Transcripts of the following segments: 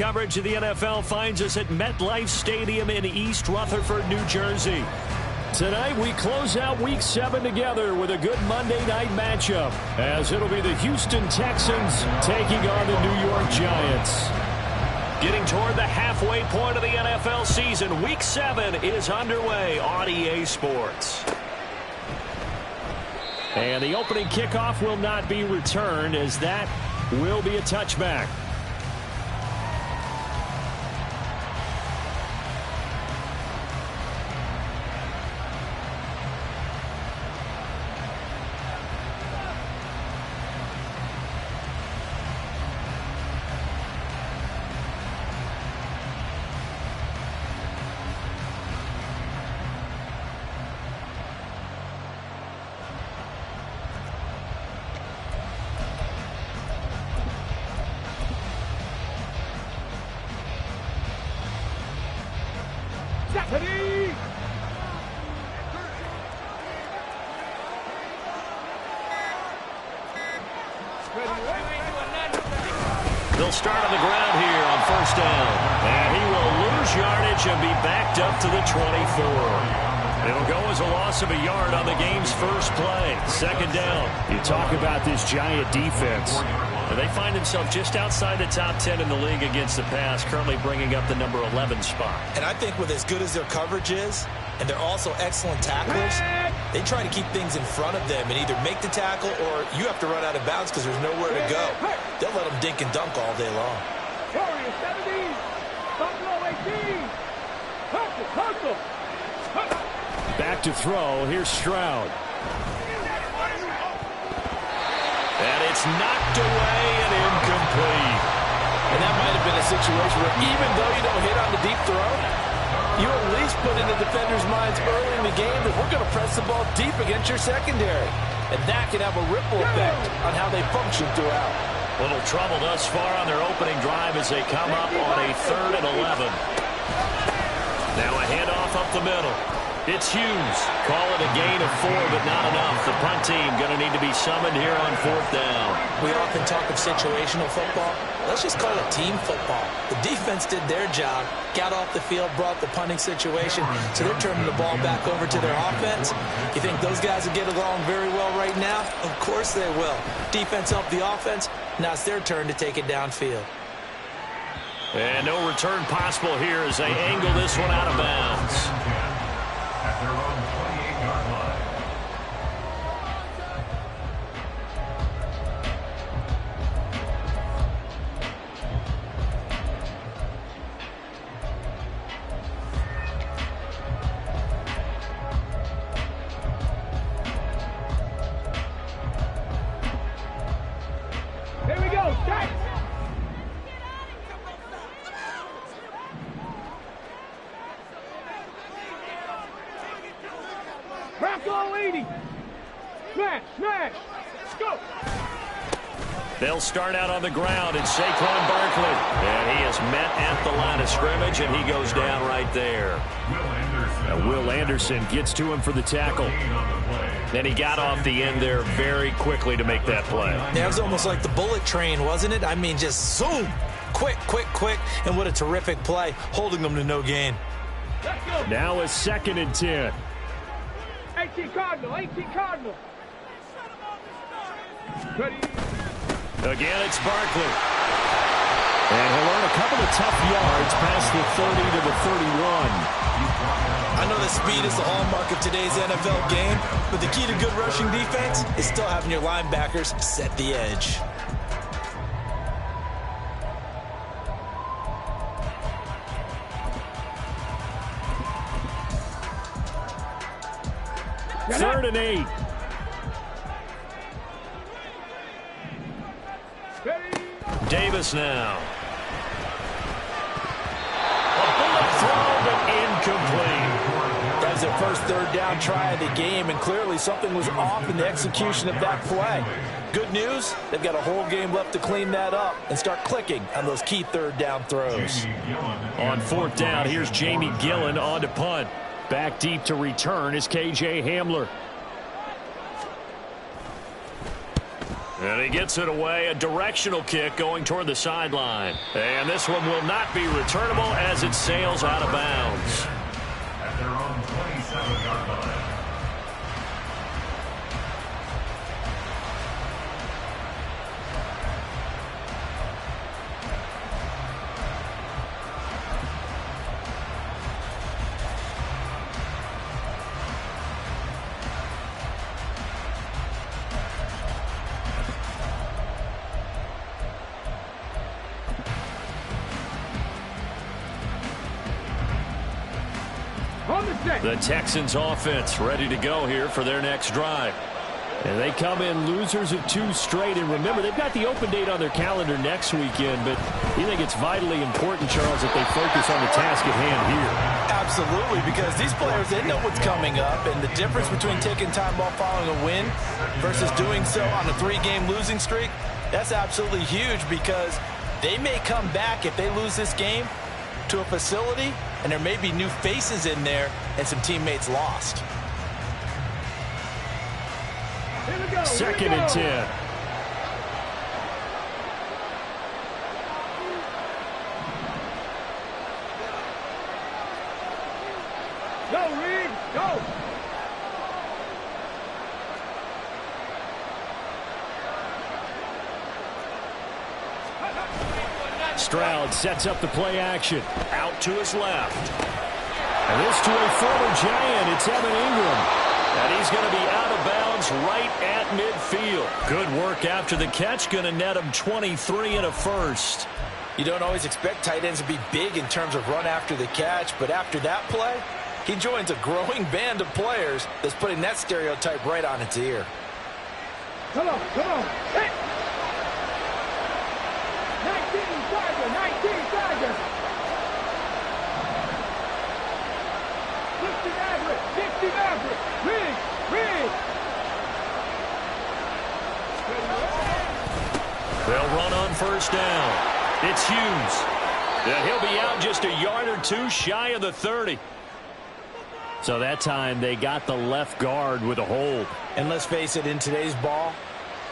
coverage of the NFL finds us at MetLife Stadium in East Rutherford, New Jersey. Tonight, we close out Week 7 together with a good Monday night matchup, as it'll be the Houston Texans taking on the New York Giants. Getting toward the halfway point of the NFL season, Week 7 is underway on EA Sports. And the opening kickoff will not be returned, as that will be a touchback. They'll start on the ground here on first down. And he will lose yardage and be backed up to the 24. It'll go as a loss of a yard on the game's first play. Second down. You talk about this Giant defense. They find themselves just outside the top 10 in the league against the pass, currently bringing up the number 11 spot. And I think with as good as their coverage is, and they're also excellent tacklers, they try to keep things in front of them and either make the tackle or you have to run out of bounds because there's nowhere to go. They'll let them dink and dunk all day long. Warriors 17, Buffalo 18, hustle. Back to throw. Here's Stroud. And it's knocked away and incomplete. And that might have been a situation where even though you don't hit on the deep throw, you at least put in the defenders' minds early in the game that we're going to press the ball deep against your secondary. And that can have a ripple effect on how they function throughout. Little trouble thus far on their opening drive as they come up on a 3rd and 11. Now a handoff up the middle. It's Hughes. Call it a gain of 4, but not enough. The punt team going to need to be summoned here on 4th down. We often talk of situational football. Let's just call it team football. The defense did their job, got off the field, brought the punting situation, so they're turning the ball back over to their offense. You think those guys will get along very well right now? Of course they will. Defense helped the offense. Now it's their turn to take it downfield. And no return possible here as they angle this one out of bounds. At their own 28-yard line. Here we go, start. Bronco 80. Smash, let's go. They'll start out on the ground, and Saquon Barkley. And he is met at the line of scrimmage, and he goes down right there. Will Anderson gets to him for the tackle. And he got off the end there very quickly to make that play. That was almost like the bullet train, wasn't it? I mean, just zoom. Quick, and what a terrific play, holding them to no gain. Let's go. Now a 2nd and 10. 18 Cardinal. Ready. Again, it's Barkley. And he'll earn a couple of tough yards past the 30 to the 31. I know that speed is the hallmark of today's NFL game, but the key to good rushing defense is still having your linebackers set the edge. Third and 8. Davis now. A bullet throw, but incomplete. That was their first 3rd down try of the game, and clearly something was off in the execution of that play. Good news, they've got a whole game left to clean that up and start clicking on those key 3rd down throws. On 4th down, here's Jamie Gillen on to punt. Back deep to return is KJ Hamler. And he gets it away, a directional kick going toward the sideline. And this one will not be returnable as it sails out of bounds. At their own 27-yard line. The Texans offense ready to go here for their next drive. And they come in losers of 2 straight. And remember, they've got the open date on their calendar next weekend. But you think it's vitally important, Charles, that they focus on the task at hand here? Absolutely, because these players, they know what's coming up. And the difference between taking time off following a win versus doing so on a 3-game losing streak, that's absolutely huge, because they may come back if they lose this game to a facility, and there may be new faces in there and some teammates lost. 2nd and 10. Go, Reed, go. Stroud sets up the play action. Out to his left. And this to a former Giant. It's Evan Ingram. And he's going to be out of bounds right at midfield. Good work after the catch. Going to net him 23 and a first. You don't always expect tight ends to be big in terms of run after the catch, but after that play, he joins a growing band of players that's putting that stereotype right on its ear. Come on, come on. Hit. 19 Tiger. 60 Maverick. Rig. They'll run on first down. It's Hughes. And he'll be out just a yard or 2 shy of the 30. So that time they got the left guard with a hold. And let's face it, in today's ball,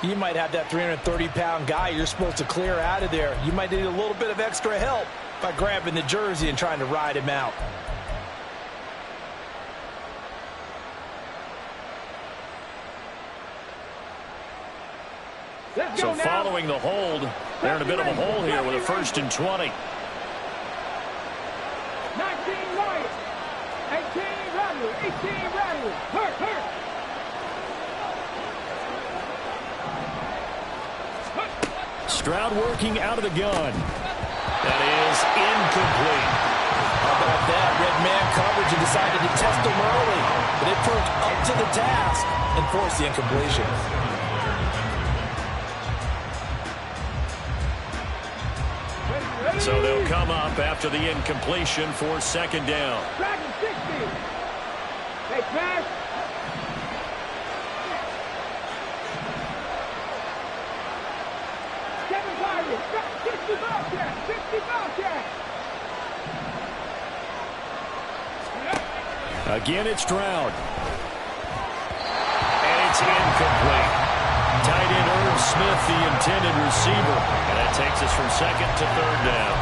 you might have that 330-pound guy you're supposed to clear out of there. You might need a little bit of extra help by grabbing the jersey and trying to ride him out. So following the hold, they're in a bit of a hole here with a 1st and 20. 19 Wyatt. 18 Rattler. 18 Rattler. Hurt. Stroud working out of the gun. That is incomplete. How about that? Red man coverage and decided to test him early. But it proved up to the task and forced the incompletion. So they'll come up after the incompletion for 2nd down. Dragon 60. Hey, pass. Kevin Byron. 60 Bobcat. Again, it's Stroud. And it's incomplete. Tight end Irv Smith, the intended receiver. And that takes us from 2nd to 3rd down.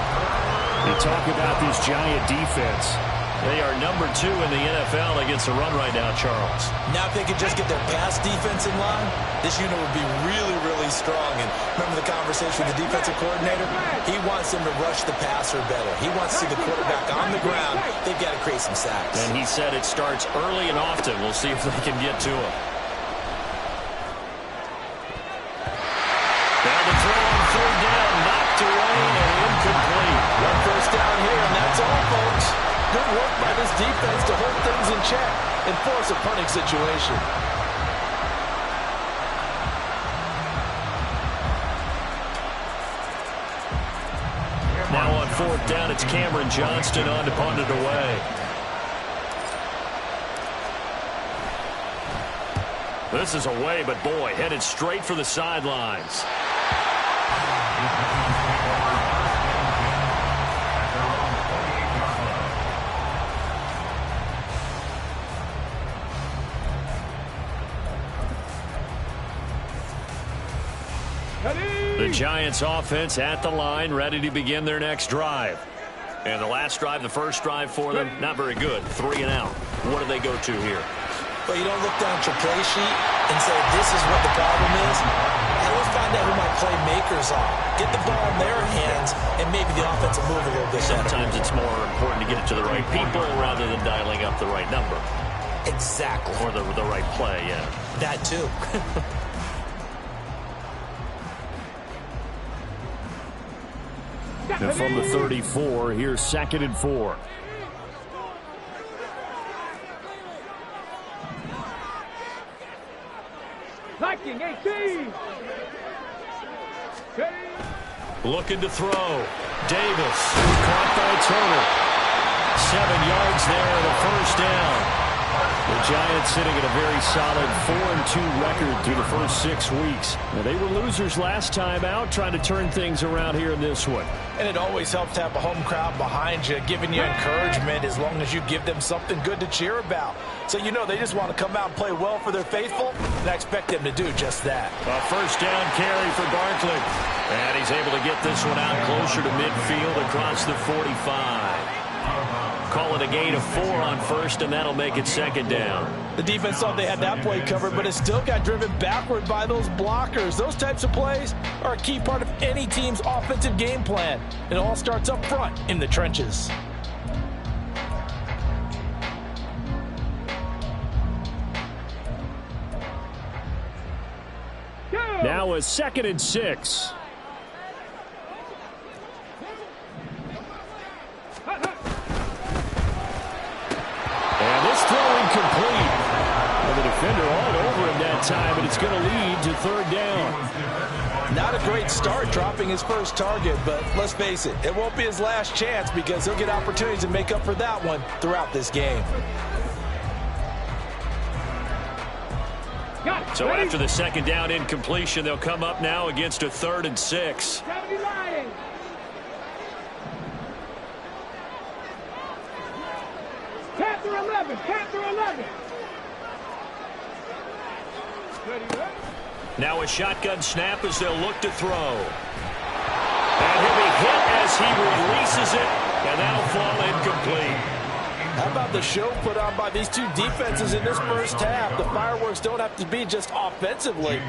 You talk about this Giant defense. They are number 2 in the NFL against the run right now, Charles. Now if they could just get their pass defense in line, this unit would be really, really strong. And remember the conversation with the defensive coordinator? He wants them to rush the passer better. He wants to see the quarterback on the ground. They've got to create some sacks. And he said it starts early and often. We'll see if they can get to him. Now the throw on 3rd down, knocked away and incomplete. 1 first down here, and that's all, folks. Good work by this defense to hold things in check and force a punting situation. Now on 4th down, it's Cameron Johnston on to punt it away. This is away, but boy, headed straight for the sidelines. The Giants offense at the line, ready to begin their next drive. And the last drive, the first drive for them, not very good. 3 and out. What do they go to here? Well, you don't look down at your play sheet and say, this is what the problem is. And we'll find out who my playmakers are. Get the ball in their hands, and maybe the offense will move a little bit better. Sometimes it's more important to get it to the right people rather than dialing up the right number. Exactly. Or the right play, yeah. That too. And from the 34, here's 2nd and 4. Liking 18. Looking to throw. Davis caught by Turner. 7 yards there and a first down. The Giants sitting at a very solid 4-2 record through the first 6 weeks. Now, they were losers last time out, trying to turn things around here in this one. And it always helps to have a home crowd behind you, giving you encouragement as long as you give them something good to cheer about. So you know they just want to come out and play well for their faithful, and I expect them to do just that. A first down carry for Barkley. And he's able to get this one out closer to midfield across the 45. Call it a gain of 4 on first, and that'll make it 2nd down. The defense thought they had that play covered, but it still got driven backward by those blockers. Those types of plays are a key part of any team's offensive game plan. It all starts up front in the trenches. Now a 2nd and 6. And this throw incomplete. And the defender all over him that time, and it's going to lead to 3rd down. Not a great start dropping his first target, but let's face it, it won't be his last chance because he'll get opportunities to make up for that one throughout this game. So after the 2nd down incompletion, they'll come up now against a 3rd and 6. 79. Panther 11. Panther 11. Now a shotgun snap as they'll look to throw. And he'll be hit as he releases it, and that'll fall incomplete. How about the show put on by these two defenses in this first half? The fireworks don't have to be just offensively.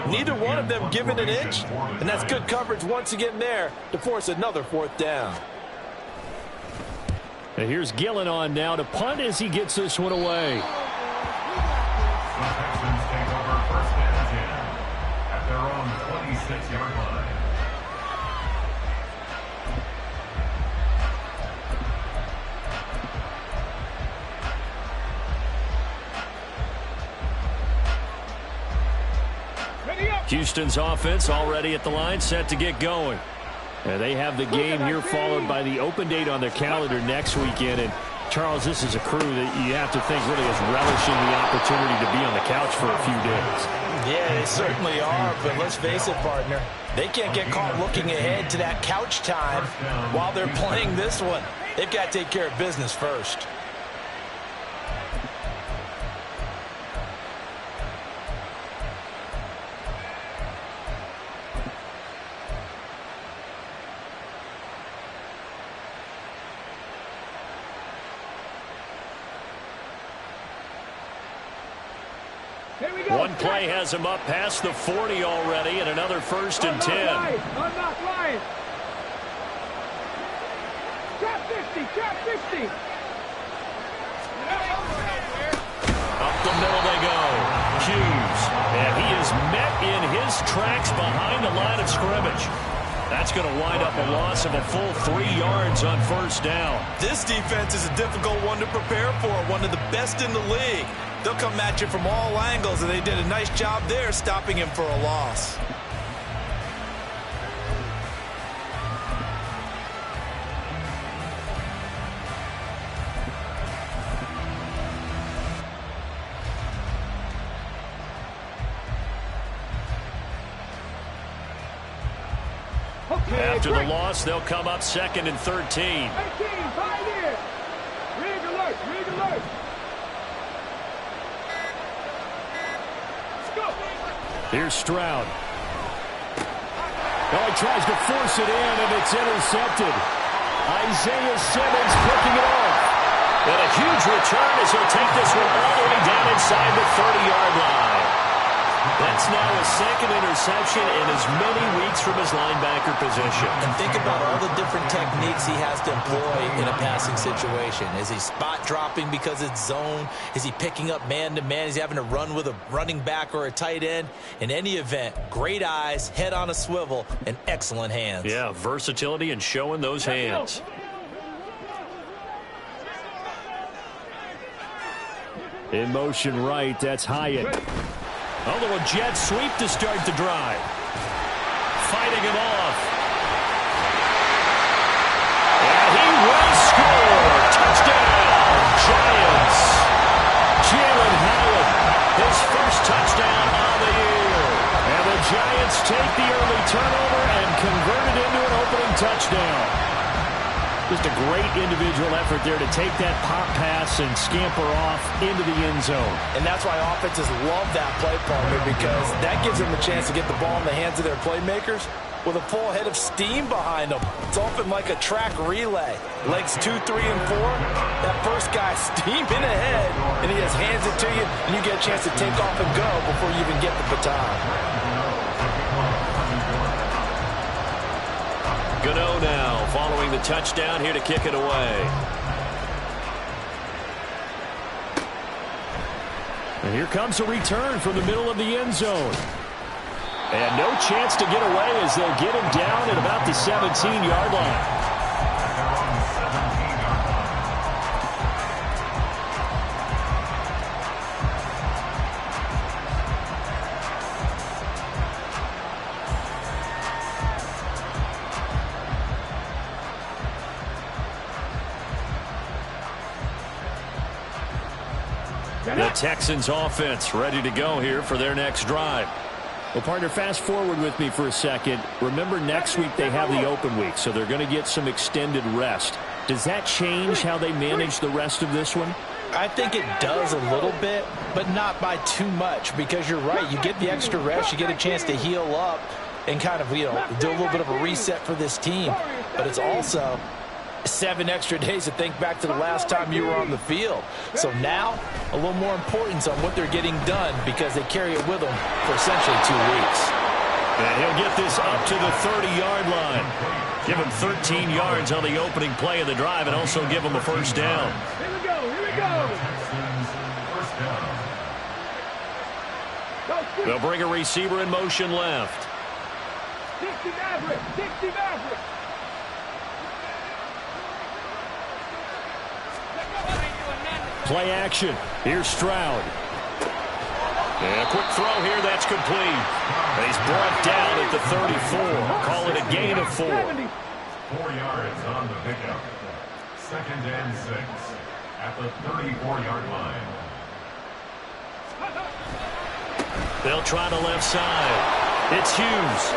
Neither one of them given an inch, and that's good coverage once again there to force another 4th down. And here's Gillen on now to punt as he gets this one away. The Texans take over 1st and 10 at their own 26-yard line. Houston's offense already at the line, set to get going. And they have the game here followed by the open date on their calendar next weekend. And Charles, this is a crew that you have to think really is relishing the opportunity to be on the couch for a few days. Yeah, they certainly are, but let's face it, partner. They can't get caught looking ahead to that couch time while they're playing this one. They've got to take care of business first. One play has him up past the 40 already, and another 1st and 10. Unlock Lions. Trap 50. Trap 50. Up the middle they go. Hughes. And he is met in his tracks behind the line of scrimmage. That's going to wind up a loss of a full 3 yards on 1st down. This defense is a difficult one to prepare for, one of the best in the league. They'll come at you from all angles, and they did a nice job there stopping him for a loss. After the loss, they'll come up 2nd and 13. 18, Pioneer. Rig alert, rig alert. Here's Stroud. Oh, he tries to force it in, and it's intercepted. Isaiah Simmons picking it off. And a huge return as he'll take this one all the way down inside the 30-yard line. That's now his second interception in as many weeks from his linebacker position. And think about all the different techniques he has to employ in a passing situation. Is he spot dropping because it's zone? Is he picking up man-to-man? Is he having to run with a running back or a tight end? In any event, great eyes, head on a swivel, and excellent hands. Yeah, versatility and showing those hands. In motion right, that's Hyatt. A little jet sweep to start the drive. Fighting it off. And he will score. Touchdown, Giants. Jalen Hyatt, His first touchdown on the year. and the Giants take the early turnover and convert it into an opening touchdown. Just a great individual effort there to take that pop pass and scamper off into the end zone. And that's why offenses love that play, partner, because that gives them a chance to get the ball in the hands of their playmakers with a full head of steam behind them. It's often like a track relay. Legs 2, 3, and 4. That first guy steaming ahead, and he just hands it to you, and you get a chance to take off and go before you even get the baton. Gano now following the touchdown here to kick it away. And here comes a return from the middle of the end zone. And no chance to get away as they'll get him down at about the 17-yard line. The Texans offense ready to go here for their next drive. Well, partner, fast forward with me for a second. Remember, next week they have the open week, so they're going to get some extended rest. Does that change how they manage the rest of this one? I think it does a little bit, but not by too much, because you're right. You get the extra rest. You get a chance to heal up and kind of, do a little bit of a reset for this team. But it's also 7 extra days to think back to the last time you were on the field. So now, a little more importance on what they're getting done because they carry it with them for essentially 2 weeks. And he'll get this up to the 30-yard line. Give him 13 yards on the opening play of the drive and also give him a first down. Here we go, here we go. They'll bring a receiver in motion left. 60 Maverick, 60 Maverick. Play action. Here's Stroud. And a quick throw here, that's complete. He's brought down at the 34. Call it a gain of 4. 4 yards on the pickup. 2nd and 6 at the 34-yard line. They'll try the left side. It's Hughes.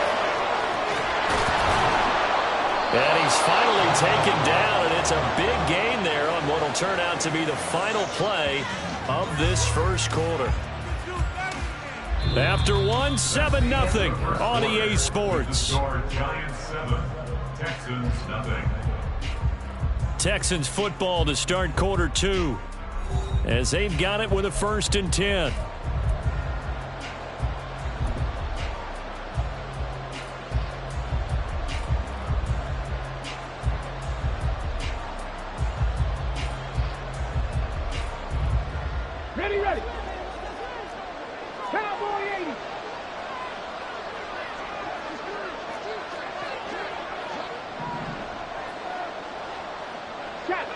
And he's finally taken down, and it's a big gain there on what will turn out to be the final play of this first quarter. After one, 7-0 on EA Sports. Giants 7, Texans nothing. Texans football to start quarter 2 as they've got it with a 1st and 10. Ready, ready. Cowboy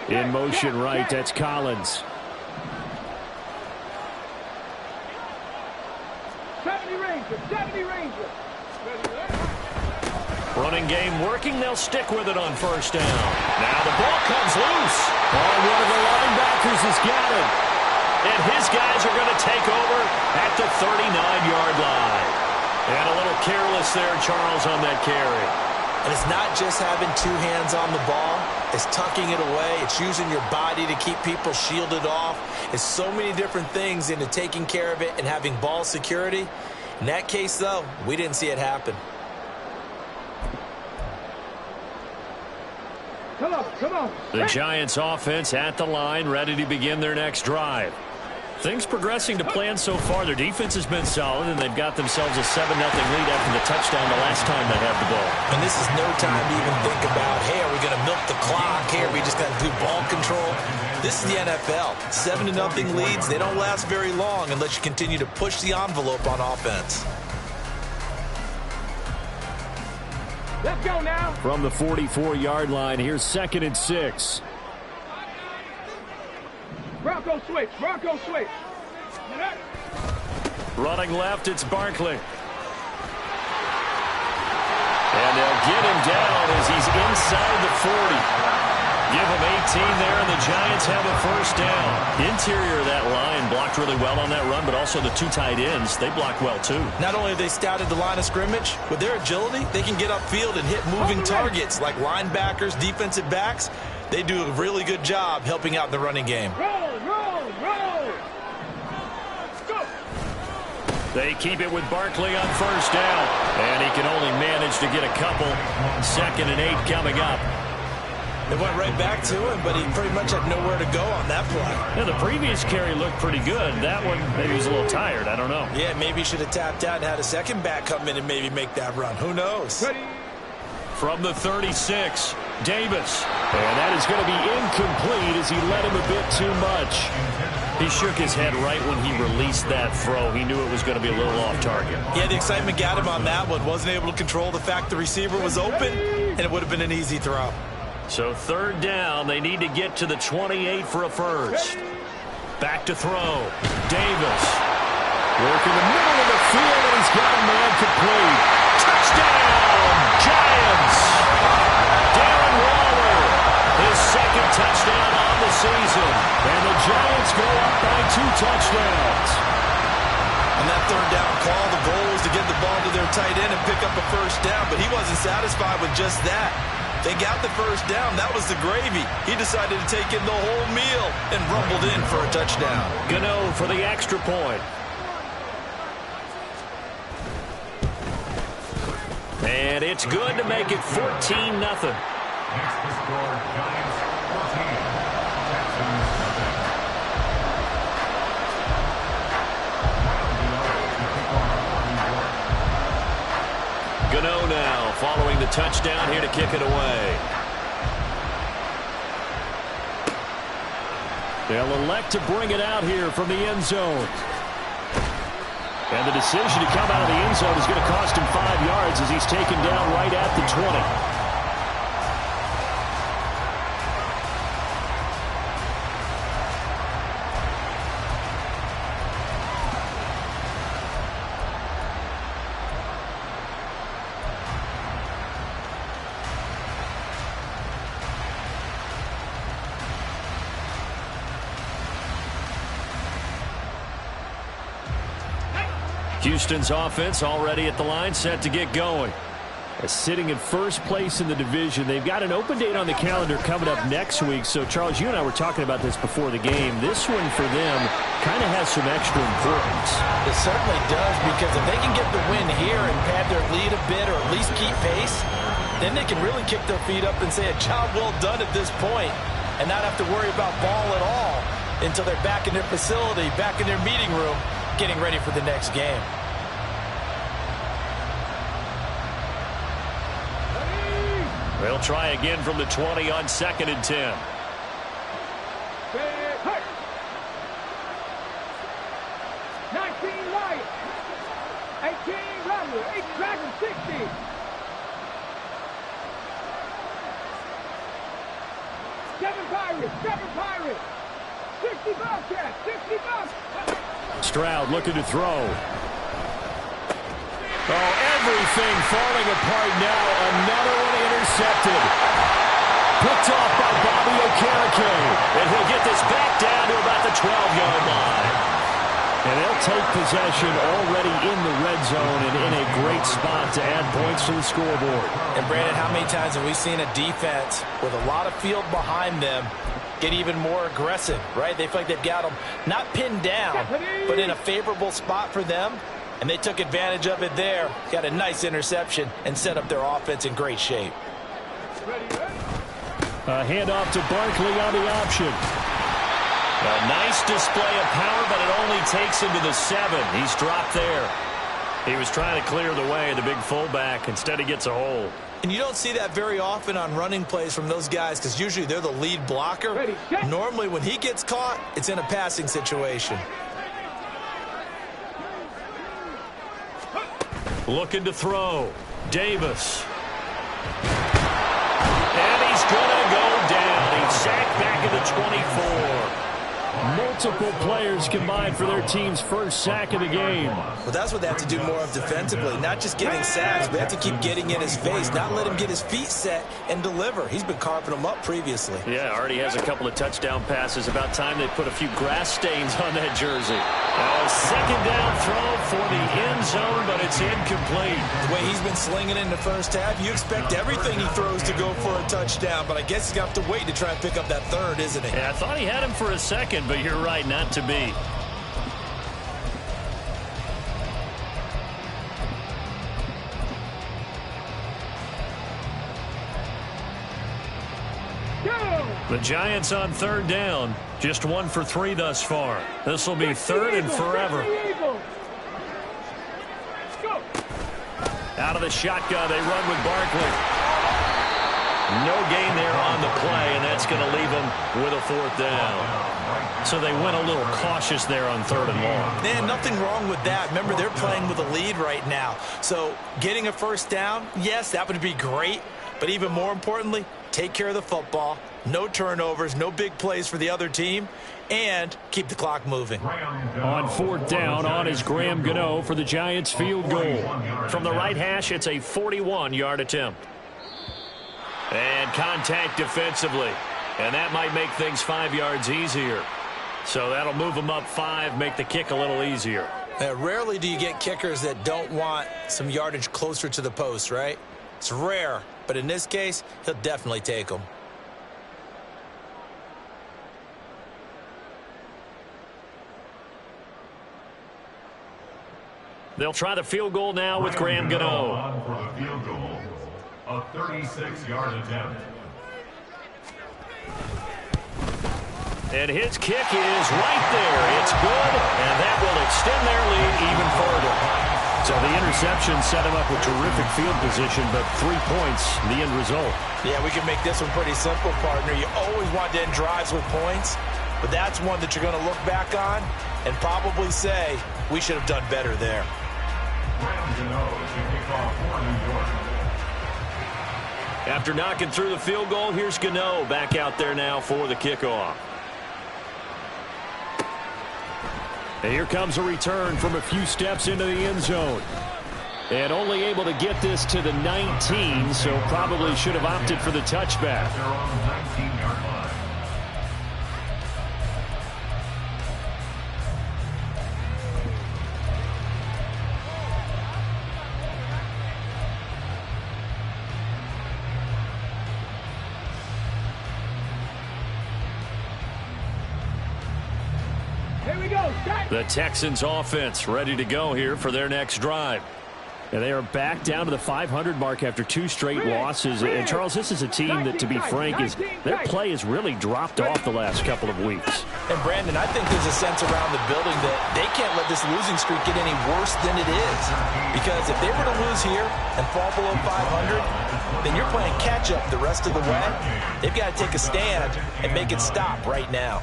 80. In motion right, that's Collins. 70 Ranger, 70 Ranger. Running game working. They'll stick with it on first down. Now the ball comes loose. Oh, one of the linebackers has got it. And his guys are going to take over at the 39-yard line. And a little careless there, Charles, on that carry. And it's not just having 2 hands on the ball. It's tucking it away. It's using your body to keep people shielded off. It's so many different things into taking care of it and having ball security. In that case, though, we didn't see it happen. Come on. The Giants offense at the line, ready to begin their next drive. Things progressing to plan so far. Their defense has been solid, and they've got themselves a 7-0 lead after the touchdown the last time they had the ball. And this is no time to even think about, hey, are we going to milk the clock? Hey, are we just going to do ball control? This is the NFL. 7-0 leads, they don't last very long unless you continue to push the envelope on offense. Let's go now. From the 44-yard line, here's 2nd and 6. Bronco switch. Bronco switch. Running left, it's Barkley. And they'll get him down as he's inside the 40. Give him 18 there, and the Giants have a first down. Interior of that line blocked really well on that run, but also the 2 tight ends, they blocked well too. Not only have they scouted the line of scrimmage, with their agility, they can get upfield and hit moving targets like linebackers, defensive backs. They do a really good job helping out in the running game. Roll, roll, roll. Go. They keep it with Barkley on first down, and he can only manage to get a couple. 2nd and 8 coming up. They went right back to him, but he pretty much had nowhere to go on that play. Yeah, the previous carry looked pretty good. That one, maybe he was a little tired. I don't know. Yeah, maybe he should have tapped out and had a second back come in and maybe make that run. Who knows? Ready. From the 36, Davis. And that is going to be incomplete as he led him a bit too much. He shook his head right when he released that throw. He knew it was going to be a little off target. Yeah, the excitement got him on that one. Wasn't able to control the fact the receiver was open, and it would have been an easy throw. So 3rd down, they need to get to the 28 for a first. Back to throw. Davis. Working the middle of the field, and he's got a man complete. Touchdown, Giants! Darren Waller, his 2nd touchdown on the season. And the Giants go up by 2 touchdowns. On that 3rd down call, the goal was to get the ball to their tight end and pick up a first down, but he wasn't satisfied with just that. They got the first down. That was the gravy. He decided to take in the whole meal and rumbled in for a touchdown. Gano for the extra point. And it's good to make it 14-0. Next to score, Giants 14, Texans nothing. Gano now following the touchdown here to kick it away. They'll elect to bring it out here from the end zone. And the decision to come out of the end zone is going to cost him 5 yards as he's taken down right at the 20. Houston's offense already at the line, set to get going. Sitting in first place in the division. They've got an open date on the calendar coming up next week. So, Charles, you and I were talking about this before the game. This one for them kind of has some extra importance. It certainly does, because if they can get the win here and pad their lead a bit or at least keep pace, then they can really kick their feet up and say a job well done at this point and not have to worry about ball at all until they're back in their facility, back in their meeting room, getting ready for the next game. They'll try again from the 20 on 2nd and 10. 19 Lions. 18 Ramblers. 8 Dragons. 60. Seven Pirates. 60 Bobcats. 60 Bobcats. Stroud looking to throw. Oh, everything falling apart now. Another one intercepted. Picked off by Bobby Okereke. And he'll get this back down to about the 12-yard line. And they'll take possession already in the red zone and in a great spot to add points to the scoreboard. And, Brandon, how many times have we seen a defense with a lot of field behind them get even more aggressive, right? They feel like they've got them not pinned down, but in a favorable spot for them. And they took advantage of it there. Got a nice interception and set up their offense in great shape. A handoff to Barkley on the option. A nice display of power, but it only takes him to the 7. He's dropped there. He was trying to clear the way, the big fullback. Instead, he gets a hold. And you don't see that very often on running plays from those guys because usually they're the lead blocker. Normally, when he gets caught, it's in a passing situation. Looking to throw. Davis. And he's going to go down. He's sacked back at the 24. Multiple players combined for their team's first sack of the game. Well, that's what they have to do more of defensively. Not just getting sacks, but they have to keep getting in his face, not let him get his feet set and deliver. He's been carving them up previously. Yeah, already has a couple of touchdown passes. About time they put a few grass stains on that jersey. Now a second down throw for the end zone, but it's incomplete. The way he's been slinging in the first half, you expect everything he throws to go for a touchdown, but I guess he's going to have to wait to try and pick up that third, isn't he? Yeah, I thought he had him for a second, but you're right, not to be. The Giants on third down. Just 1 for 3 thus far. This will be third and forever. Out of the shotgun, they run with Barkley. No gain there on the play, and that's going to leave them with a 4th down. So they went a little cautious there on 3rd and long. Man, nothing wrong with that. Remember, they're playing with a lead right now. So getting a first down, yes, that would be great. But even more importantly, take care of the football. No turnovers, no big plays for the other team, and keep the clock moving. On 4th down, on is Graham Gano for the Giants field goal. From the right hash, it's a 41-yard attempt. And contact defensively. And that might make things 5 yards easier. So that'll move them up 5, make the kick a little easier. Rarely do you get kickers that don't want some yardage closer to the post, right? It's rare, but in this case, he'll definitely take them. They'll try the field goal now with Graham Gano. For the field goal, a 36-yard attempt. And his kick is right there. It's good, and that will extend their lead even further. So the interception set him up with terrific field position, but 3 points, the end result. Yeah, we can make this one pretty simple, partner. You always want to end drives with points, but that's one that you're going to look back on and probably say, we should have done better there. After knocking through the field goal, here's Gano back out there now for the kickoff. And here comes a return from a few steps into the end zone. And only able to get this to the 19, so probably should have opted for the touchback. The Texans offense ready to go here for their next drive. And they are back down to the 500 mark after 2 straight losses. And, Charles, this is a team that, to be frank, their play has really dropped off the last couple of weeks. And, Brandon, I think there's a sense around the building that they can't let this losing streak get any worse than it is. Because if they were to lose here and fall below 500, then you're playing catch-up the rest of the way. They've got to take a stand and make it stop right now.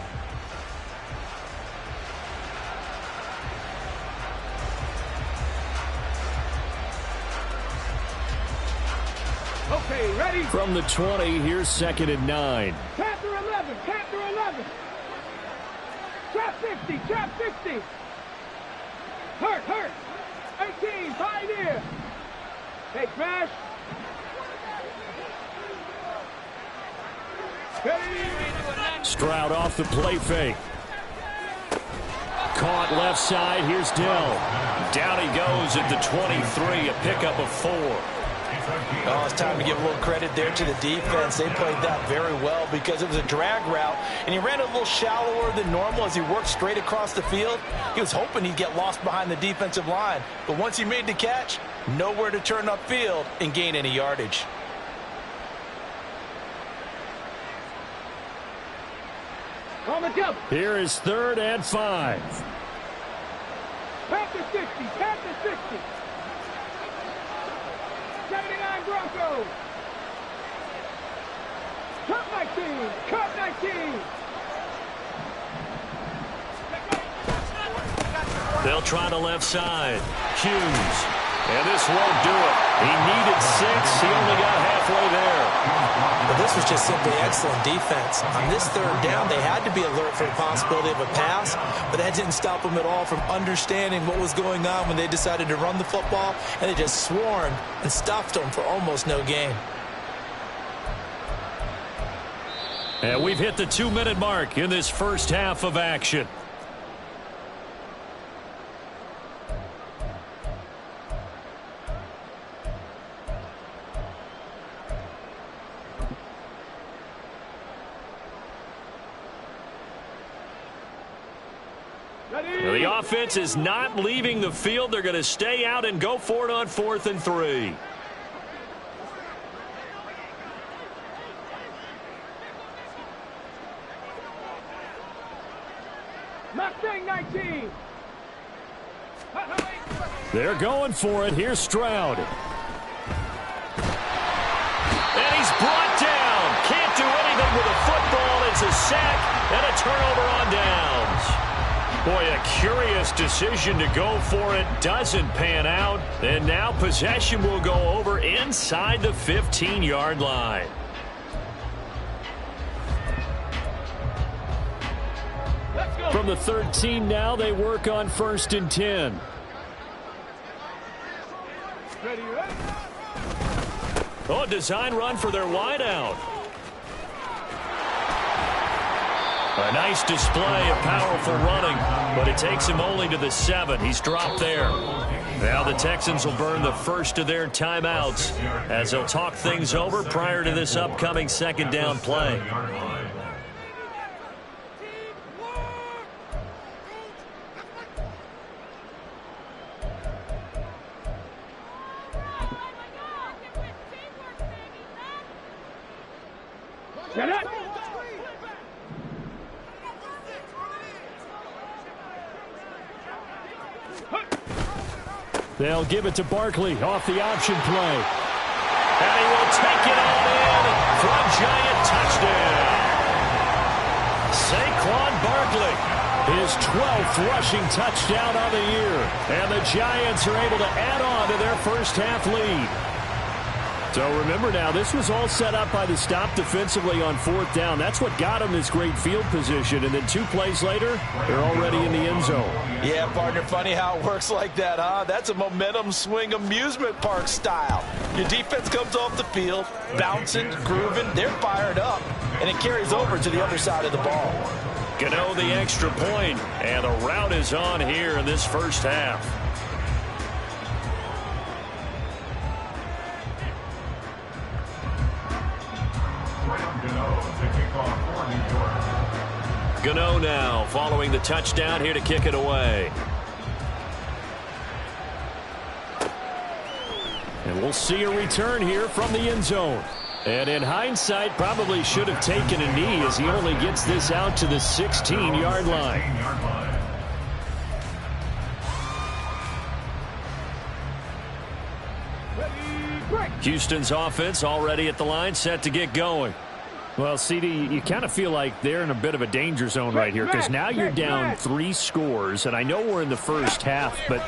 Okay, ready? From the 20, here's 2nd and 9. Panther 11, Panther 11. Trap 50, trap 50. Hurt. 18, pioneer. Hey, crash. Stroud off the play fake. Caught left side, here's Dell. Down he goes at the 23, a pickup of 4. Oh, it's time to give a little credit there to the defense. They played that very well because it was a drag route, and he ran a little shallower than normal as he worked straight across the field. He was hoping he'd get lost behind the defensive line, but once he made the catch, nowhere to turn upfield and gain any yardage. On the jump. Here is 3rd and 5. Panther 60. Panther 60. 79 Broncos. Cut 19. Cut 19. They'll try the left side. Hughes. And this won't do it. He needed 6. He only got halfway there. But this was just simply excellent defense. On this 3rd down, they had to be alert for the possibility of a pass, but that didn't stop them at all from understanding what was going on when they decided to run the football, and they just swarmed and stuffed them for almost no gain. And we've hit the 2-minute mark in this first half of action. The offense is not leaving the field. They're going to stay out and go for it on 4th and 3. Mustang 19. They're going for it. Here's Stroud. And he's brought down. Can't do anything with a football. It's a sack and a turnover on downs. Boy, a curious decision to go for it. Doesn't pan out. And now possession will go over inside the 15-yard line. From the 13 now, they work on 1st and 10. Ready, ready. Oh, design run for their wideout. A nice display of powerful running, but it takes him only to the 7. He's dropped there. Now the Texans will burn the first of their timeouts as they'll talk things over prior to this upcoming 2nd down play. Get it. They'll give it to Barkley off the option play. And he will take it all in for a giant touchdown. Saquon Barkley, his 12th rushing touchdown on the year. And the Giants are able to add on to their first half lead. So remember now, this was all set up by the stop defensively on 4th down. That's what got them this great field position. And then 2 plays later, they're already in the end zone. Yeah, partner, funny how it works like that, huh? That's a momentum swing amusement park style. Your defense comes off the field, bouncing, grooving, they're fired up, and it carries over to the other side of the ball. Gano the extra point, and the route is on here in this first half. Gano now following the touchdown here to kick it away. And we'll see a return here from the end zone. And in hindsight, probably should have taken a knee as he only gets this out to the 16-yard line. Houston's offense already at the line, set to get going. Well, CD, you kind of feel like they're in a bit of a danger zone right here because now you're down 3 scores, and I know we're in the first half, but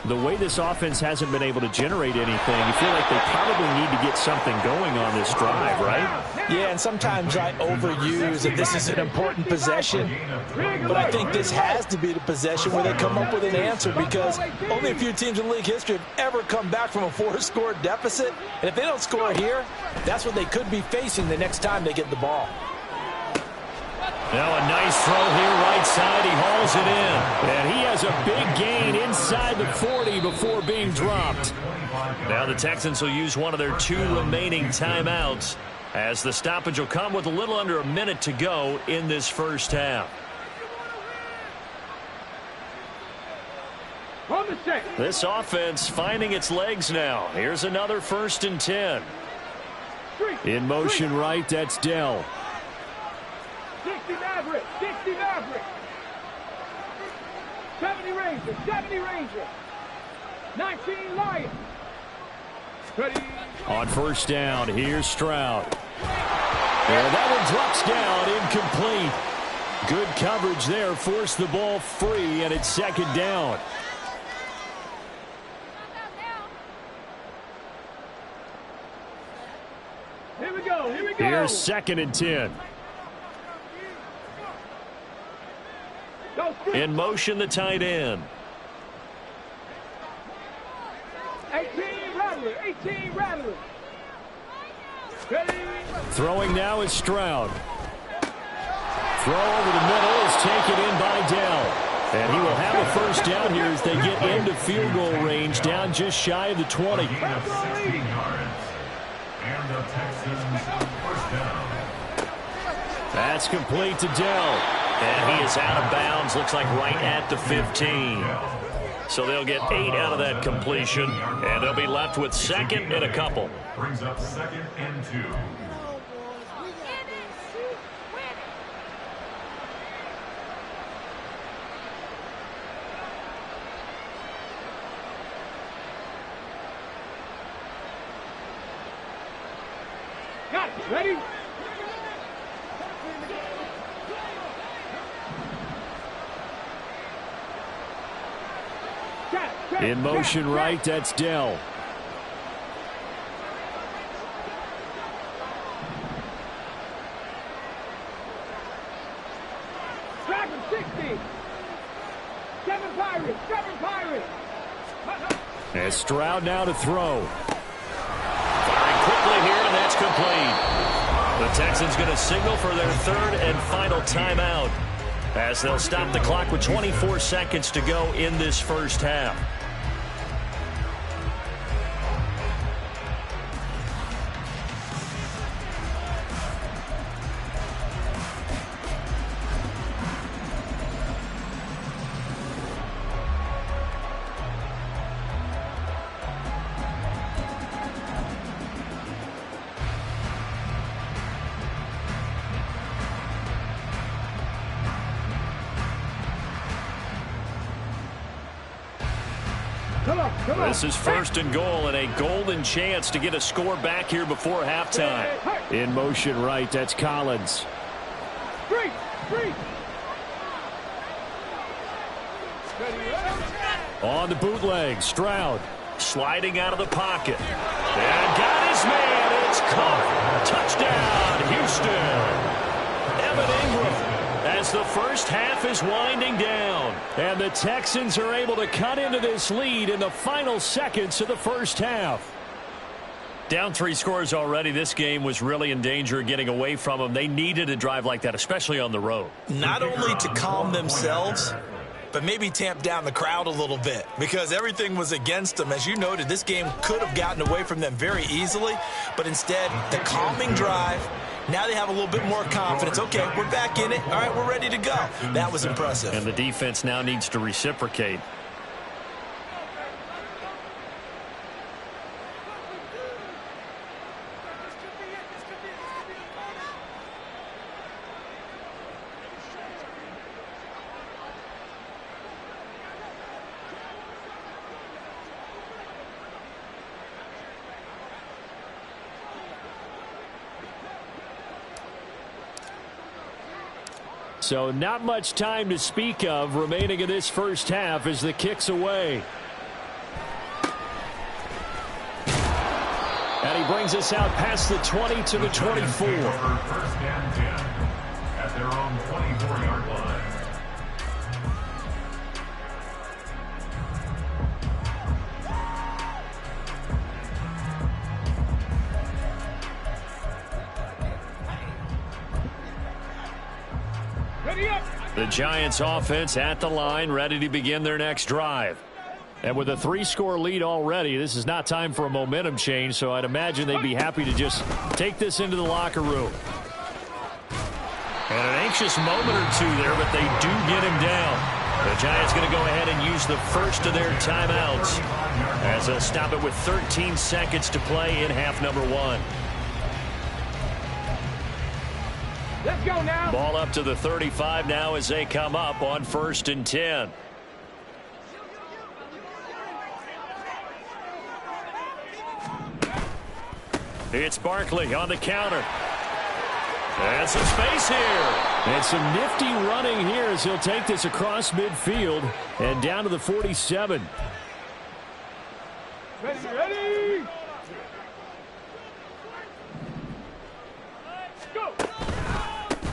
the way this offense hasn't been able to generate anything, you feel like they probably need to get something going on this drive, right? Yeah, and sometimes I overuse that this is an important possession, but I think this has to be the possession where they come up with an answer because only a few teams in league history have ever come back from a 4-score deficit, and if they don't score here, that's what they could be facing the next time they get the ball. Now a nice throw here right side. He hauls it in. And he has a big gain inside the 40 before being dropped. Now the Texans will use one of their 2 remaining timeouts as the stoppage will come with a little under a minute to go in this first half. This offense finding its legs now. Here's another 1st and 10. In motion right, that's Dell. 60 Maverick. 60 Maverick. 70 Ranger. 70 Ranger. 19 Lion. Ready. On first down, here's Stroud. And that one drops down, incomplete. Good coverage there, forced the ball free, and it's second down. Here we go. Here we go. Here's second and 10. In motion, the tight end. 18 Rattler. 18 Rattler. Ready. Throwing now is Stroud. Throw over the middle is taken in by Dell. And he will have a first down here as they get into field goal range, down just shy of the 20. Gain of 16 yards. And the Texans first down. That's complete to Dell. And he is out of bounds, looks like right at the 15. So they'll get 8 out of that completion, and they'll be left with second and a couple. Brings up second and 2. Got it. Ready. In motion right, that's Dell. Dragon 60. 7 Pirates. 7 Pirates. And Stroud now to throw. Firing quickly here, and that's complete. The Texans going to signal for their third and final timeout, as they'll stop the clock with 24 seconds to go in this first half. This is first and goal, and a golden chance to get a score back here before halftime. In motion right, that's Collins. Three. On the bootleg, Stroud. Sliding out of the pocket. And got his man. It's caught. Touchdown, Houston. Evan Ingram. As the first half is winding down. And the Texans are able to cut into this lead in the final seconds of the first half. Down 3 scores already. This game was really in danger of getting away from them. They needed a drive like that, especially on the road. Not only to calm themselves, but maybe tamp down the crowd a little bit, because everything was against them. As you noted, this game could have gotten away from them very easily, but instead, the calming drive. Now they have a little bit more confidence. Okay, we're back in it. All right, we're ready to go. That was impressive. And the defense now needs to reciprocate. So not much time to speak of remaining in this first half as the kick's away. And he brings us out past the 20 to the 24. First and 10 at their own 24-yard line. The Giants offense at the line, ready to begin their next drive. And with a 3-score lead already, this is not time for a momentum change, so I'd imagine they'd be happy to just take this into the locker room. And an anxious moment or two there, but they do get him down. The Giants going to go ahead and use the first of their timeouts, as they'll stop it with 13 seconds to play in half number 1. Let's go now. Ball up to the 35 now as they come up on 1st and 10. It's Barkley on the counter. And some space here. And some nifty running here as he'll take this across midfield and down to the 47. Ready. Go.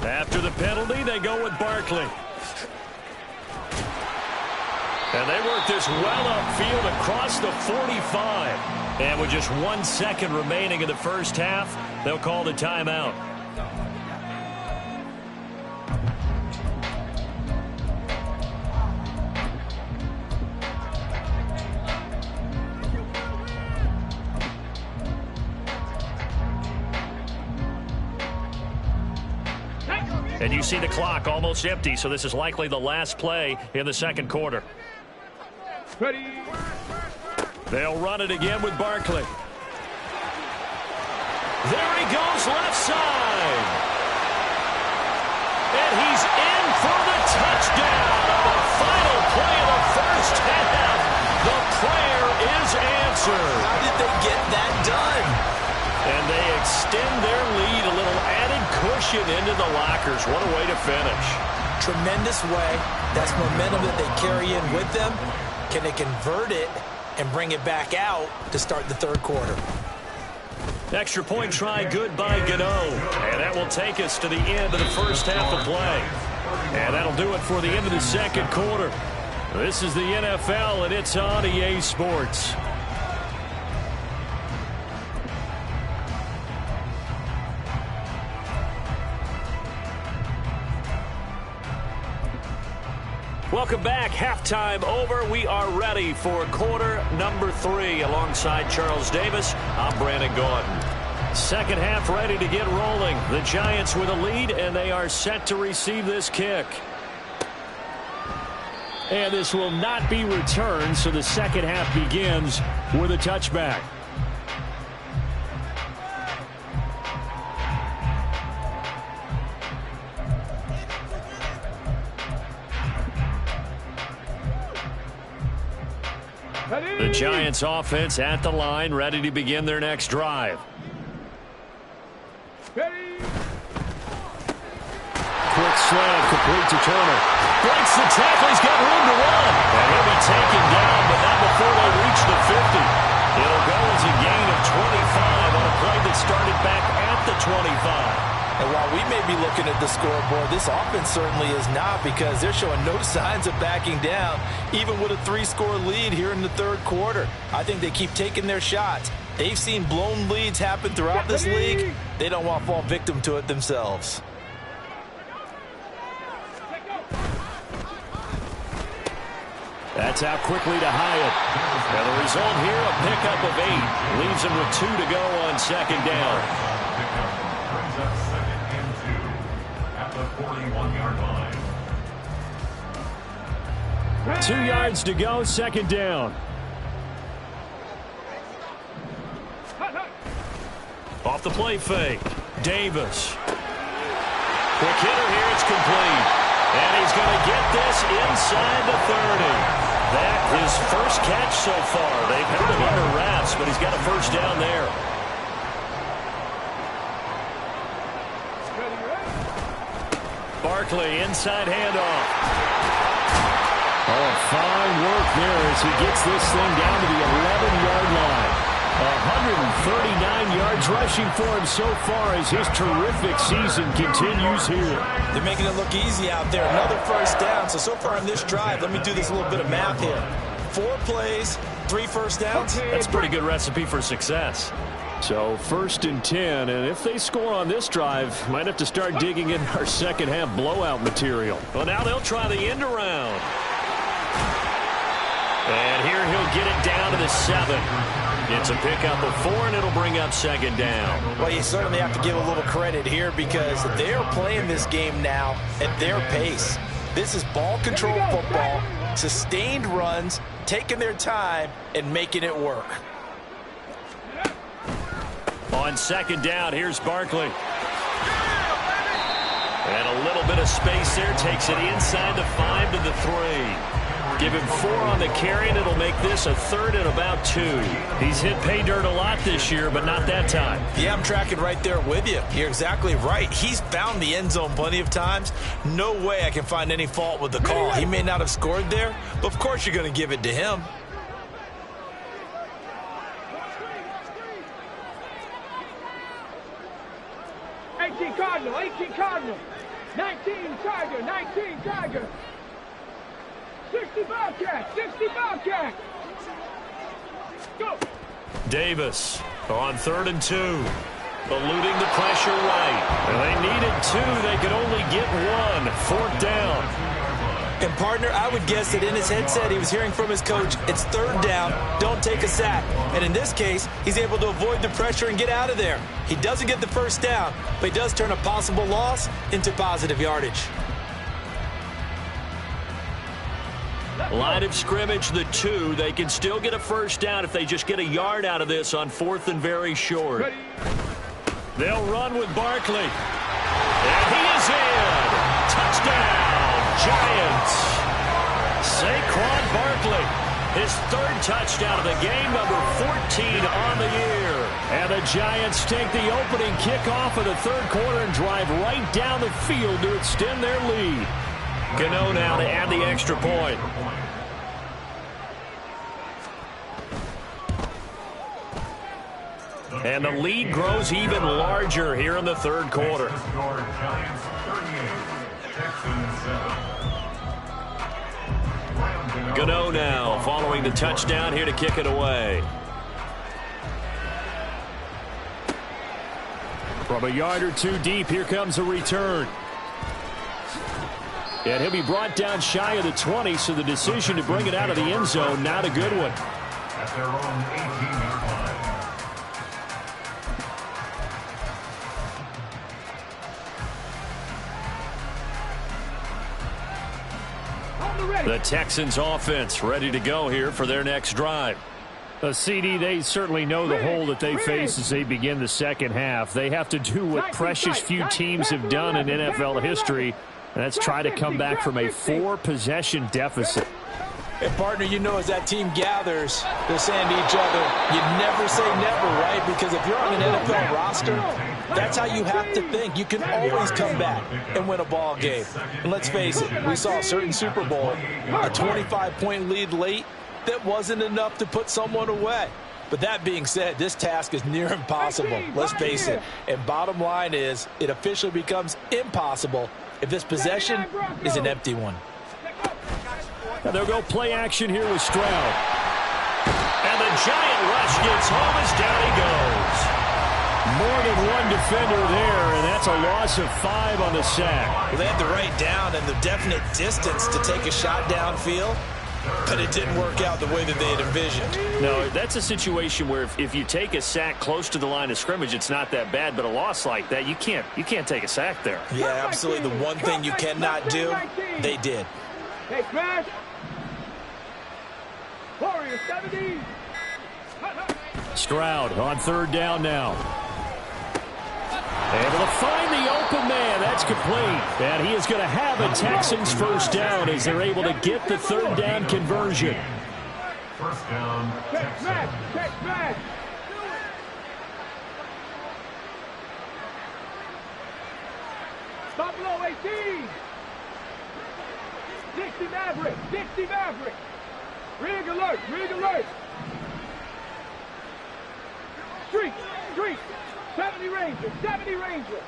After the penalty, they go with Barkley. And they work this well upfield across the 45. And with just 1 second remaining in the first half, they'll call the timeout. And you see the clock almost empty, so this is likely the last play in the second quarter. Ready. They'll run it again with Barkley. There he goes, left side. And he's in for the touchdown on the final play of the first half. The prayer is answered. How did they get that done? And they extend their lead, a little added cushion into the lockers. What a way to finish. Tremendous way. That's momentum that they carry in with them. Can they convert it and bring it back out to start the third quarter? Extra point try good by Gano. And that will take us to the end of the first half of play. And that'll do it for the end of the second quarter. This is the NFL, and it's on EA Sports. Welcome back. Halftime over. We are ready for quarter number 3. Alongside Charles Davis, I'm Brandon Gordon. Second half ready to get rolling. The Giants with a lead, and they are set to receive this kick. And this will not be returned, so the second half begins with a touchback. The Giants offense at the line, ready to begin their next drive. Ready. Quick slant, complete to Turner. Breaks the tackle, he's got room to run. And he'll be taken down, but not before they reach the 50. It'll go as a gain of 25 on a play that started back at the 25. And while we may be looking at the scoreboard, this offense certainly is not, because they're showing no signs of backing down, even with a 3-score lead here in the third quarter. I think they keep taking their shots. They've seen blown leads happen throughout this league. They don't want to fall victim to it themselves. That's out quickly to Hyatt. And the result here, a pickup of 8. Leaves him with 2 to go on second down. Brings up 2nd and 2 at the 41-yard line. 2 yards to go, second down. Off the play fake. Davis. Quick hitter here, it's complete. And he's going to get this inside the 30. That his first catch so far. They've held him under wraps, but he's got a first down there. Barkley, inside handoff. Oh, fine work there as he gets this thing down to the 11-yard line. 139 yards rushing for him so far as his terrific season continues here. They're making it look easy out there. Another first down. So far on this drive, let me do this little bit of math here. 4 plays, 3 first downs. That's a pretty good recipe for success. So 1st and 10, and if they score on this drive, might have to start digging in our second half blowout material. Well, now they'll try the end around. And here he'll get it down to the 7. It's a pickup of 4, and it'll bring up second down. Well, you certainly have to give a little credit here because they're playing this game now at their pace. This is ball control football, sustained runs, taking their time, and making it work. On second down, here's Barkley. And a little bit of space there. Takes it inside the 5 to the 3. Give him 4 on the carry, and it'll make this a 3rd and about 2. He's hit pay dirt a lot this year, but not that time. Yeah, I'm tracking right there with you. You're exactly right. He's found the end zone plenty of times. No way I can find any fault with the call. He may not have scored there, but of course you're going to give it to him. Cardinal, 18 Cardinal, 19 Tiger, 19 Tiger, 60 Bobcat, 60 Bobcat. Go. Davis on 3rd and 2. Eluding the pressure right. And they needed 2. They could only get 1. 4th down. And, partner, I would guess that in his headset he was hearing from his coach, it's 3rd down, don't take a sack. And in this case, he's able to avoid the pressure and get out of there. He doesn't get the 1st down, but he does turn a possible loss into positive yardage. Line of scrimmage, the 2. They can still get a 1st down if they just get a yard out of this on 4th and very short. They'll run with Barkley. And he is in. Touchdown, Giants. Saquon Barkley, his 3rd touchdown of the game, number 14 on the year. And the Giants take the opening kickoff of the 3rd quarter and drive right down the field to extend their lead. Gano now to add the extra point. And the lead grows even larger here in the 3rd quarter. Gano now following the touchdown here to kick it away. From a yard or 2 deep, here comes a return. And he'll be brought down shy of the 20, so the decision to bring it out of the end zone, not a good one. At their own 18-yard line. The Texans offense ready to go here for their next drive. CD, they certainly know the hole that they face as they begin the second half. They have to do what precious few teams have done in NFL history, and that's try to come back from a 4-possession deficit. And, partner, you know as that team gathers, they're saying to each other, you never say never, right? Because if you're on an NFL roster, that's how you have to think. You can always come back and win a ball game. And let's face it, we saw a certain Super Bowl, a 25-point lead late that wasn't enough to put someone away. But that being said, this task is near impossible. Let's face it. And bottom line is, it officially becomes impossible if this possession is an empty one. And they'll go play action here with Stroud. And the giant rush gets home as down he goes. More than one defender there, and that's a loss of 5 on the sack. Well, they had the right down and the definite distance to take a shot downfield, but it didn't work out the way that they had envisioned. No, that's a situation where if you take a sack close to the line of scrimmage, it's not that bad, but a loss like that, you can't take a sack there. Yeah, absolutely. The one thing you cannot do, they did. Hey, Smash. Warrior 70. Stroud on 3rd down now. Able to find the open man. That's complete. And he is going to have a Texans 1st down as they're able to get the 3rd down conversion. 1st down. Check smash. Check smash. Buffalo 18. 60 Maverick. 60 Maverick. Rig alert. Rig alert. Street. Street. 70 Ranger. 70 Ranger.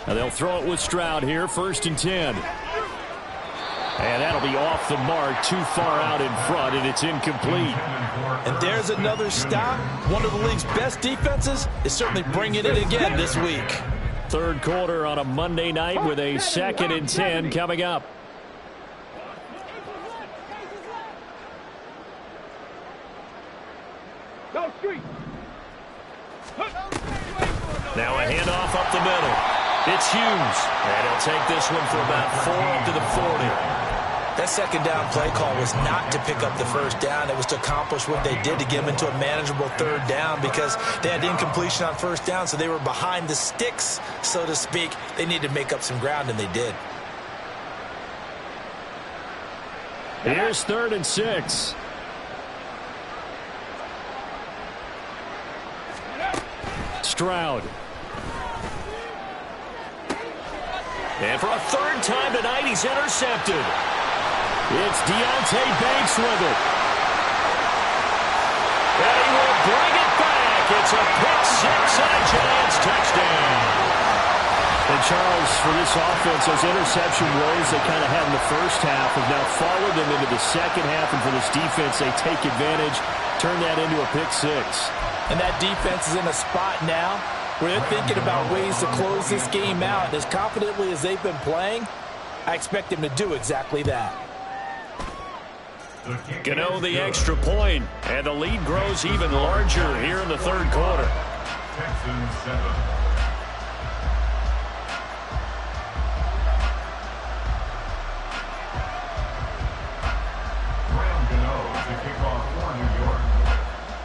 And they'll throw it with Stroud here. 1st and 10. And that'll be off the mark, too far out in front, and it's incomplete. And there's another stop. One of the league's best defenses is certainly bringing it again this week. 3rd quarter on a Monday night with a 2nd and 10 coming up. Go Street. Now a handoff up the middle. It's Hughes. And he'll take this one for about 4 up to the 40. That second down play call was not to pick up the first down. It was to accomplish what they did to get them into a manageable third down because they had incompletion on first down, so they were behind the sticks, so to speak. They needed to make up some ground, and they did. Here's 3rd and 6. Stroud. And for a 3rd time tonight, he's intercepted. It's Deontay Banks with it. And he will bring it back. It's a pick 6 and a Giants touchdown. And Charles, for this offense, those interception woes they kind of had in the first half have now followed them into the second half. And for this defense, they take advantage, turn that into a pick 6. And that defense is in a spot now where they're thinking about ways to close this game out. As confidently as they've been playing, I expect them to do exactly that. Gano the extra point, and the lead grows even larger here in the 3rd quarter. Texans 7.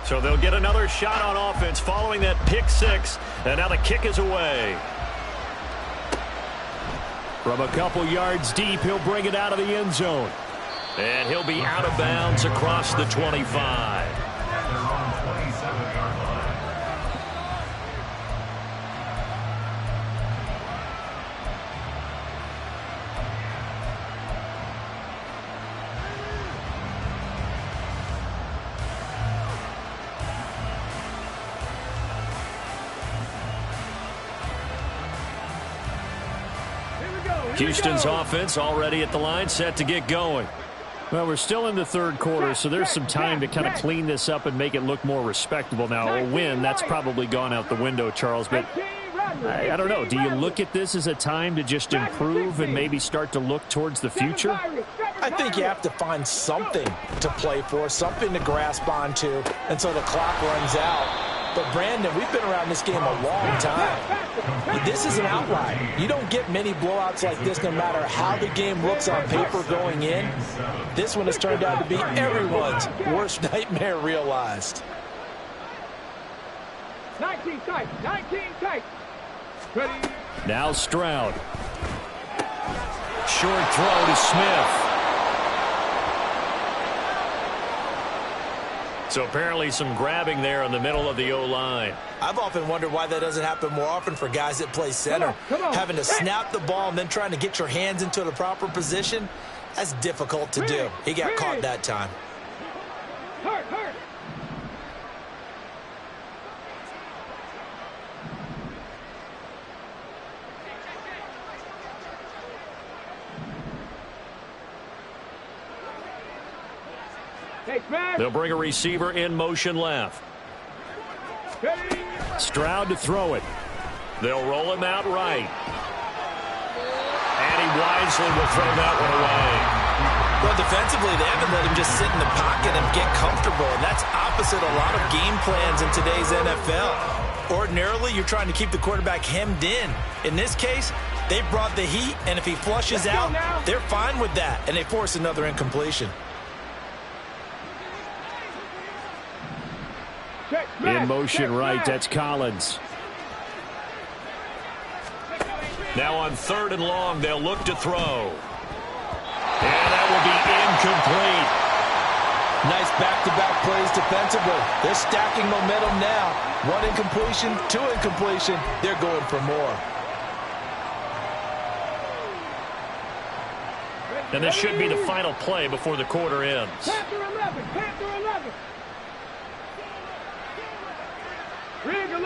So they'll get another shot on offense following that pick 6, and now the kick is away. From a couple yards deep, he'll bring it out of the end zone. And he'll be out of bounds across the 25. They're on 27-yard line. Houston's offense already at the line, set to get going. Well, we're still in the 3rd quarter, so there's some time to kind of clean this up and make it look more respectable. Now, a win, that's probably gone out the window, Charles, but I don't know. Do you look at this as a time to just improve and maybe start to look towards the future? I think you have to find something to play for, something to grasp onto until the clock runs out. But, Brandon, we've been around this game a long time. This is an outlier. You don't get many blowouts like this no matter how the game looks on paper going in. This one has turned out to be everyone's worst nightmare realized. 19 tight, 19 tight. Ready. Now Stroud. Short throw to Smith. So apparently some grabbing there in the middle of the O-line. I've often wondered why that doesn't happen more often for guys that play center. Come on. Having to snap the ball and then trying to get your hands into the proper position, that's difficult to do. He got caught that time. Hurt. They'll bring a receiver in motion left. Stroud to throw it. They'll roll him out right. And he wisely will throw that one away. Well, defensively, they haven't let him just sit in the pocket and get comfortable, and that's opposite a lot of game plans in today's NFL. Ordinarily, you're trying to keep the quarterback hemmed in. In this case, they brought the heat, and if he flushes out, they're fine with that, and they force another incompletion. In motion right, that's Collins. Now on 3rd and long, they'll look to throw. And that will be incomplete. Nice back-to-back plays defensively. They're stacking momentum now. 1 incompletion, 2 incompletion. They're going for more. And this should be the final play before the quarter ends. Panther 11, Panther 11.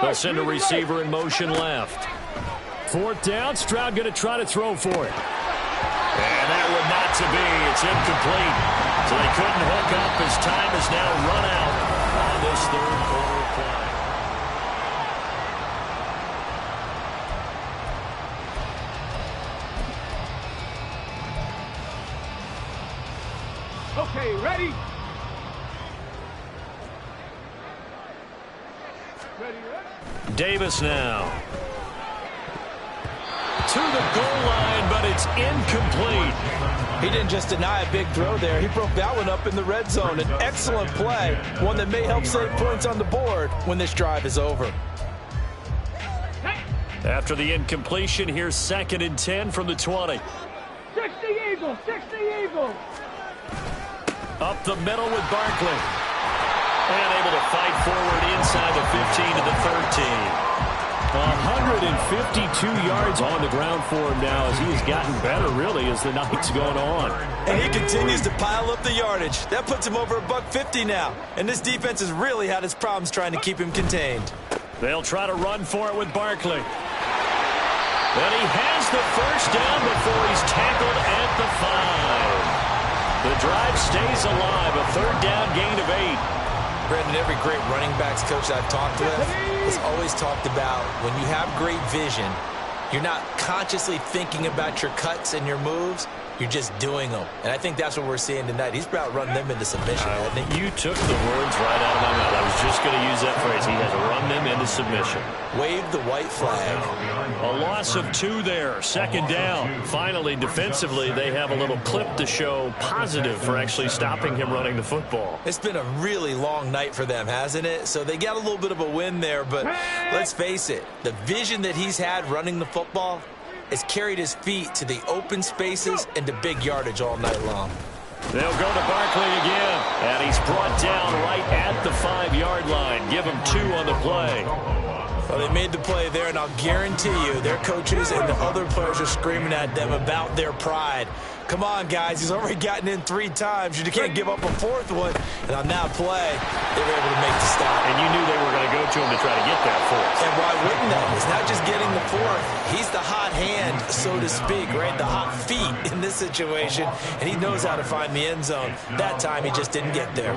They'll send a receiver in motion left. 4th down, Stroud going to try to throw for it. And that would not to be. It's incomplete. So they couldn't hook up as time has now run out on this 3rd quarter play. Okay, ready? Davis now. To the goal line, but it's is incomplete. He didn't just deny a big throw there. He broke that one up in the red zone. An excellent play, one that may help save points on the board when this drive is over. After the incompletion, here's 2nd and 10 from the 20. 60 Eagles, 60 Eagles. Up the middle with Barkley. And able to fight forward inside the 15 to the 13. 152 yards on the ground for him now as he has gotten better, really, as the night's gone on. And he continues to pile up the yardage. That puts him over $150 now. And this defense has really had its problems trying to keep him contained. They'll try to run for it with Barkley. And he has the first down before he's tackled at the 5. The drive stays alive, a 3rd down gain of 8. Brandon, every great running backs coach I've talked with has always talked about when you have great vision, you're not consciously thinking about your cuts and your moves. You're just doing them. And I think that's what we're seeing tonight. He's about running them into submission, hasn't he? You took the words right out of my mouth. I was just going to use that phrase. He has run them into submission. Wave the white flag. A loss of 2 there. 2nd down. Finally, defensively, they have a little clip to show positive for actually stopping him running the football. It's been a really long night for them, hasn't it? So they got a little bit of a win there, but let's face it, the vision that he's had running the football has carried his feet to the open spaces and to big yardage all night long. They'll go to Barkley again, and he's brought down right at the 5-yard line. Give him 2 on the play. Well, they made the play there, and I'll guarantee you their coaches and the other players are screaming at them about their pride. Come on, guys. He's already gotten in 3 times. You can't give up a 4th one. And on that play, they were able to make the stop. And you knew they were going to go to him to try to get that 4th. And why wouldn't they? It's not just getting the 4th. He's the hot hand, so to speak, right? The hot feet in this situation. And he knows how to find the end zone. That time, he just didn't get there.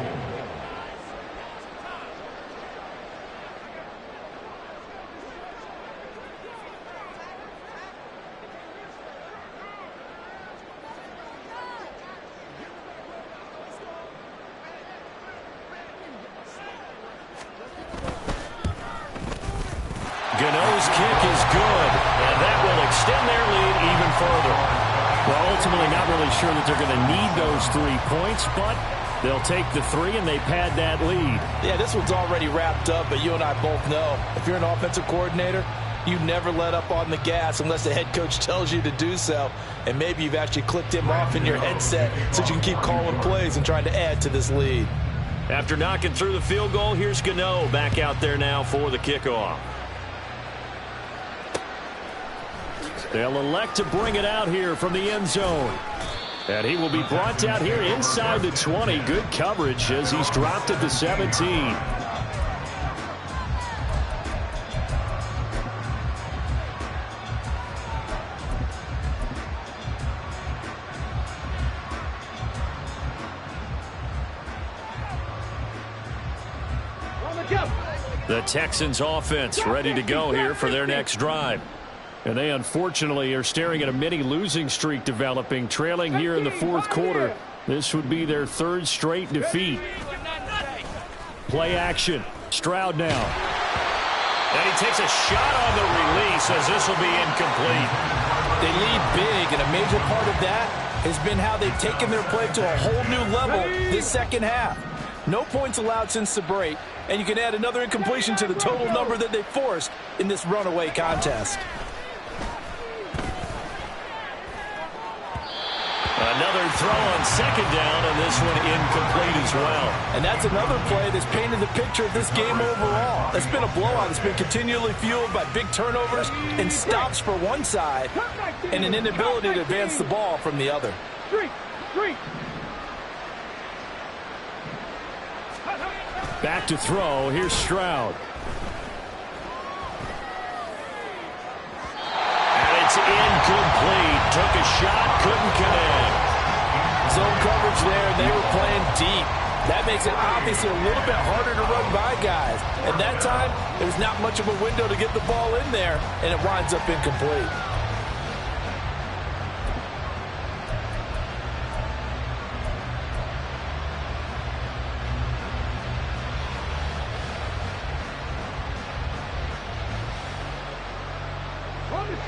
Gano's kick is good, and that will extend their lead even further. Well, ultimately not really sure that they're going to need those 3 points, but they'll take the 3 and they pad that lead. Yeah, this one's already wrapped up, but you and I both know if you're an offensive coordinator, you never let up on the gas unless the head coach tells you to do so. And maybe you've actually clicked him off in your headset so you can keep calling plays and trying to add to this lead. After knocking through the field goal, here's Gano back out there now for the kickoff. They'll elect to bring it out here from the end zone. And he will be brought out here inside the 20. Good coverage as he's dropped at the 17. The Texans offense ready to go here for their next drive. And they unfortunately are staring at a mini losing streak developing, trailing here in the 4th quarter. This would be their 3rd straight defeat. Play action. Stroud now. And he takes a shot on the release as this will be incomplete. They lead big, and a major part of that has been how they've taken their play to a whole new level this 2nd half. No points allowed since the break, and you can add another incompletion to the total number that they forced in this runaway contest. Another throw on 2nd down, and this one incomplete as well. And that's another play that's painted the picture of this game overall. It's been a blowout. It's been continually fueled by big turnovers and stops for one side and an inability to advance the ball from the other. Back to throw. Here's Stroud. And it's incomplete. Took a shot, couldn't connect. Zone coverage there, and they were playing deep. That makes it obviously a little bit harder to run by guys. At that time, there's not much of a window to get the ball in there, and it winds up incomplete.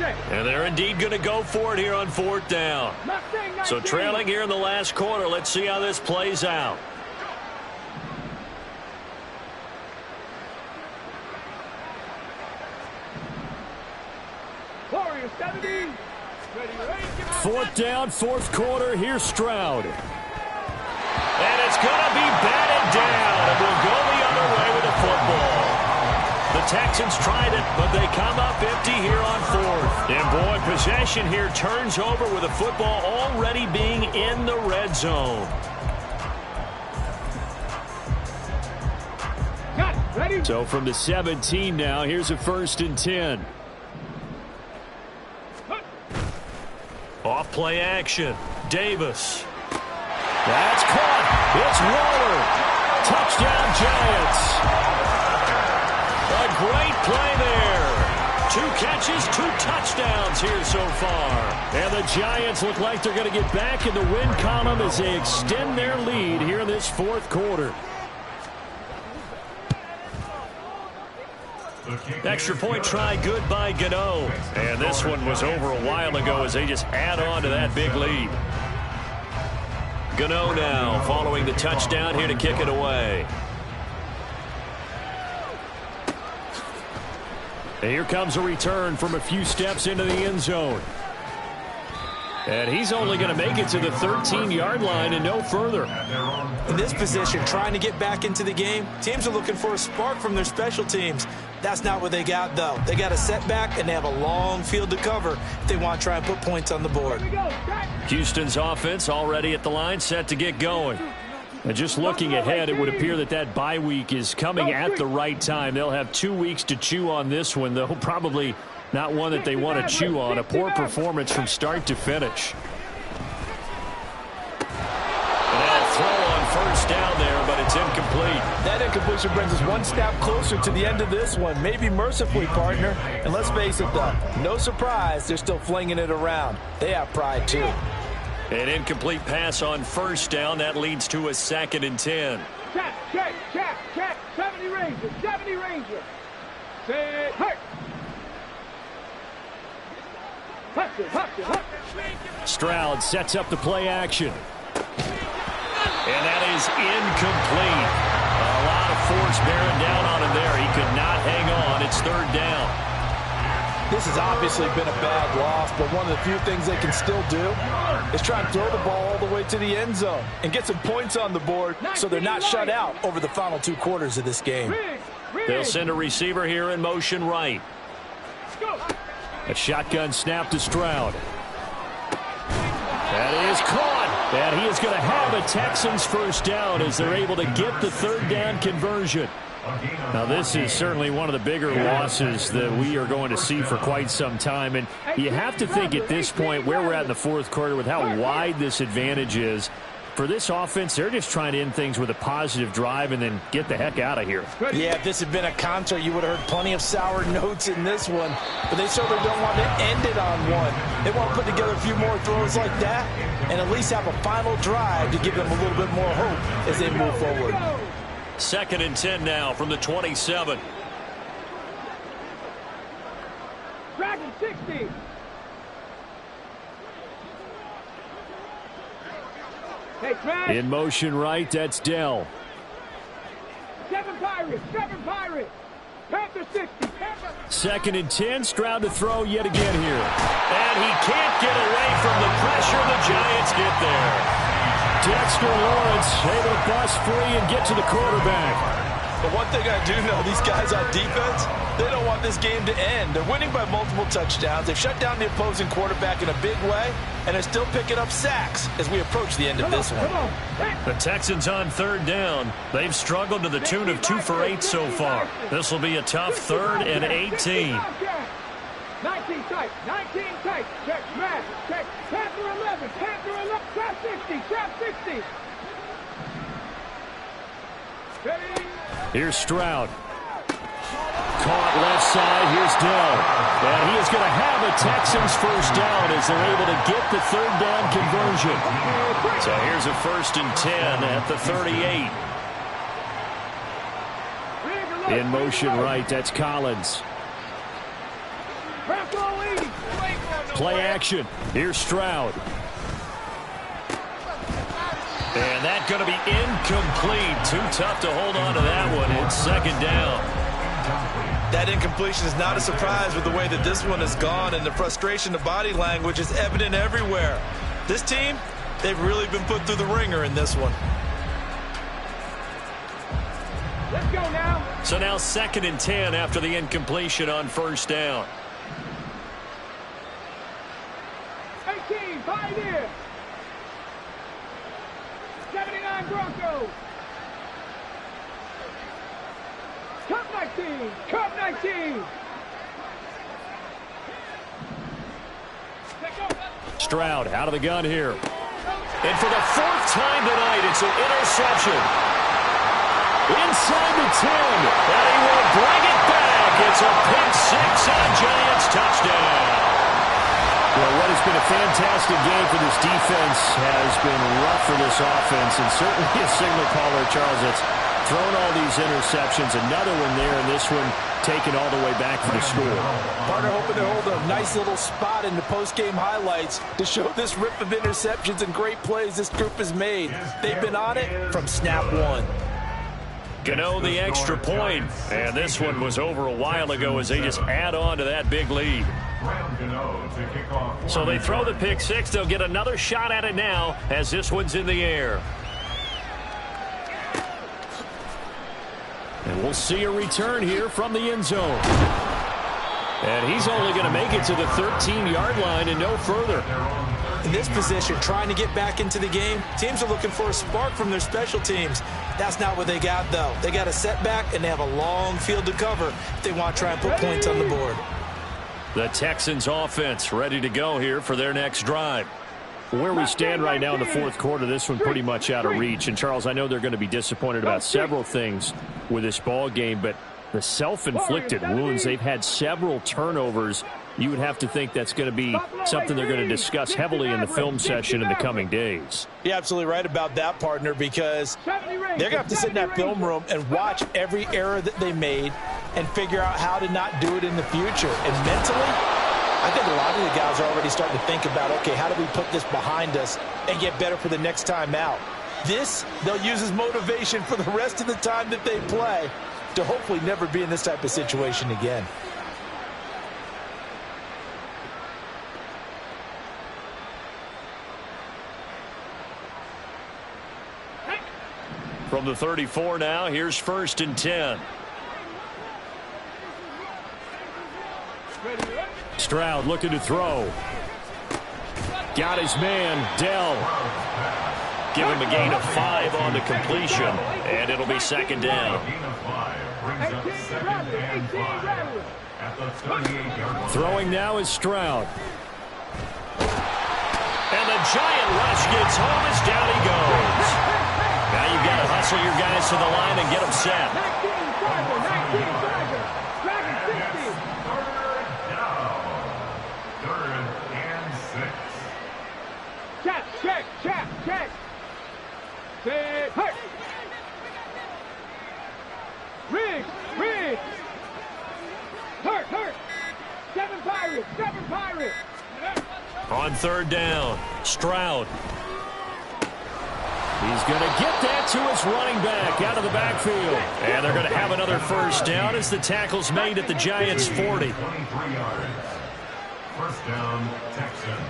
And they're indeed going to go for it here on 4th down. So trailing here in the last quarter. Let's see how this plays out. Warriors 70. 4th down, 4th quarter. Here's Stroud. And it's going to be batted down. And we'll go the other way with the football. The Texans tried it, but they come up empty here on 4th. And boy, possession here turns over with the football already being in the red zone. Ready? So from the 17 now, here's a 1st and 10. Off play action. Davis. That's caught. It's Waller. Touchdown Giants. A great play there. 2 catches, 2 touchdowns here so far. And the Giants look like they're going to get back in the win column as they extend their lead here in this 4th quarter. Extra point try good by Gano. And this one was over a while ago as they just add on to that big lead. Gano now following the touchdown here to kick it away. And here comes a return from a few steps into the end zone. And he's only going to make it to the 13-yard line and no further. In this position, trying to get back into the game, teams are looking for a spark from their special teams. That's not what they got, though. They got a setback, and they have a long field to cover if they want to try and put points on the board. Houston's offense already at the line, set to get going. And just looking ahead, it would appear that that bye week is coming at the right time. They'll have 2 weeks to chew on this one, though probably not one that they want to chew on. A poor performance from start to finish. And they'll throw on 1st down there, but it's incomplete. That incompletion brings us 1 step closer to the end of this one. Maybe mercifully, partner. And let's face it, though, no surprise, they're still flinging it around. They have pride, too. An incomplete pass on 1st down. That leads to a 2nd and 10. Check. 70 Ranger. 70 Ranger. Say, hurt. Stroud sets up the play action. And that is incomplete. A lot of force bearing down on him there. He could not hang on. It's 3rd down. This has obviously been a bad loss, but one of the few things they can still do is try and throw the ball all the way to the end zone and get some points on the board so they're not shut out over the final 2 quarters of this game. They'll send a receiver here in motion right. A shotgun snap to Stroud. That is caught. And he is going to have a Texans 1st down as they're able to get the 3rd down conversion. Now, this is certainly one of the bigger losses that we are going to see for quite some time. And you have to think at this point where we're at in the 4th quarter with how wide this advantage is. For this offense, they're just trying to end things with a positive drive and then get the heck out of here. Yeah, if this had been a concert, you would have heard plenty of sour notes in this one. But they certainly don't want to end it on one. They want to put together a few more throws like that and at least have a final drive to give them a little bit more hope as they move forward. 2nd and 10 now from the 27. Dragon 60. Hey, in motion right, that's Dell. 7 Pirates. Panther 60. 2nd and 10, Stroud to throw yet again here. And he can't get away from the pressure. The Giants get there. Dexter Lawrence able to bust free and get to the quarterback. But one thing I do know, these guys on defense, they don't want this game to end. They're winning by multiple touchdowns. They've shut down the opposing quarterback in a big way, and they're still picking up sacks as we approach the end of this one. The Texans on 3rd down. They've struggled to the tune of 2 for 8 so far. This will be a tough 3rd and 18. 19 tight. Check, smash, check. Panther 11. Trap 60. Ready? Here's Stroud. Caught left side. Here's Dell. And he is going to have a Texans 1st down as they're able to get the 3rd down conversion. So here's a 1st and 10 at the 38. In motion right, that's Collins. Play action. Here's Stroud. And that's going to be incomplete. Too tough to hold on to that one. It's second down. That incompletion is not a surprise with the way that this one has gone, and the frustration, the body language is evident everywhere. This team, they've really been put through the ringer in this one. Let's go now. So now 2nd and 10 after the incompletion on first down. 18, Pioneer. 79 Broncos. Cup 19. Cup 19. Stroud out of the gun here. And for the 4th time tonight, it's an interception. Inside the 10, and he will bring it back. It's a pick 6 on Giants touchdown. Well, what has been a fantastic game for this defense has been rough for this offense, and certainly a signal caller, Charles, that's thrown all these interceptions. Another one there, and this one taken all the way back for the score. Partner hoping to hold a nice little spot in the post-game highlights to show this rip of interceptions and great plays this group has made. They've been on it from snap one. Gano the extra point, and this one was over a while ago as they just add on to that big lead. So they throw the pick 6. They'll get another shot at it now as this one's in the air. And we'll see a return here from the end zone. And he's only going to make it to the 13-yard line and no further. In this position, trying to get back into the game, teams are looking for a spark from their special teams. That's not what they got, though. They got a setback, and they have a long field to cover if they want to try and put points on the board. The Texans offense ready to go here for their next drive. Where we stand right now in the 4th quarter, this one pretty much out of reach. And, Charles, I know they're going to be disappointed about several things with this ball game, but the self-inflicted wounds, they've had several turnovers. You would have to think that's going to be something they're going to discuss heavily in the film session in the coming days. You're absolutely right about that, partner, because they're going to have to sit in that film room and watch every error that they made and figure out how to not do it in the future. And mentally, I think a lot of the guys are already starting to think about, okay, how do we put this behind us and get better for the next time out? This, they'll use as motivation for the rest of the time that they play to hopefully never be in this type of situation again. From the 34 now, here's 1st and 10. Stroud looking to throw. Got his man, Dell. Give him a gain of 5 on the completion, and it'll be 2nd down. Throwing now is Stroud. And the Giant rush gets home as down he goes. Now you've got to hustle your guys to the line and get them set. 3rd and 6. Check. Big hurt. Riggs. Hurt. 7 Pirates. On 3rd down, Stroud. He's going to get that to his running back out of the backfield. And they're going to have another 1st down as the tackle's made at the Giants' 40. 1st down, Texans.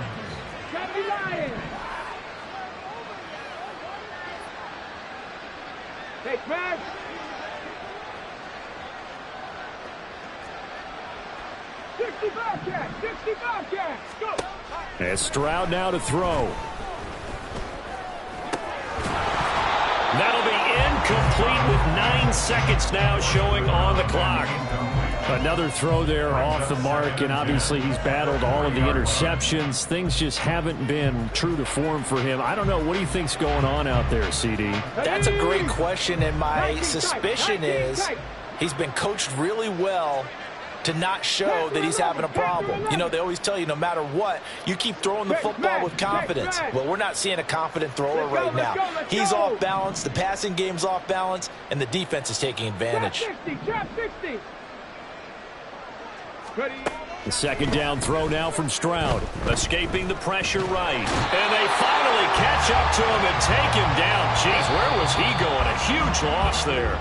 Hey, Fred. Go. And Stroud now to throw. That'll be incomplete with 9 seconds now showing on the clock. Another throw there off the mark, and obviously he's battled all of the interceptions. Things just haven't been true to form for him. I don't know. What do you think's going on out there, CD? That's a great question, and my suspicion is he's been coached really well to not show that he's having a problem. You know, they always tell you no matter what, you keep throwing the football with confidence. Well, we're not seeing a confident thrower right now. He's off balance, the passing game's off balance, and the defense is taking advantage. Trap 60. The second down throw now from Stroud. Escaping the pressure right. And they finally catch up to him and take him down. Jeez, where was he going? A huge loss there.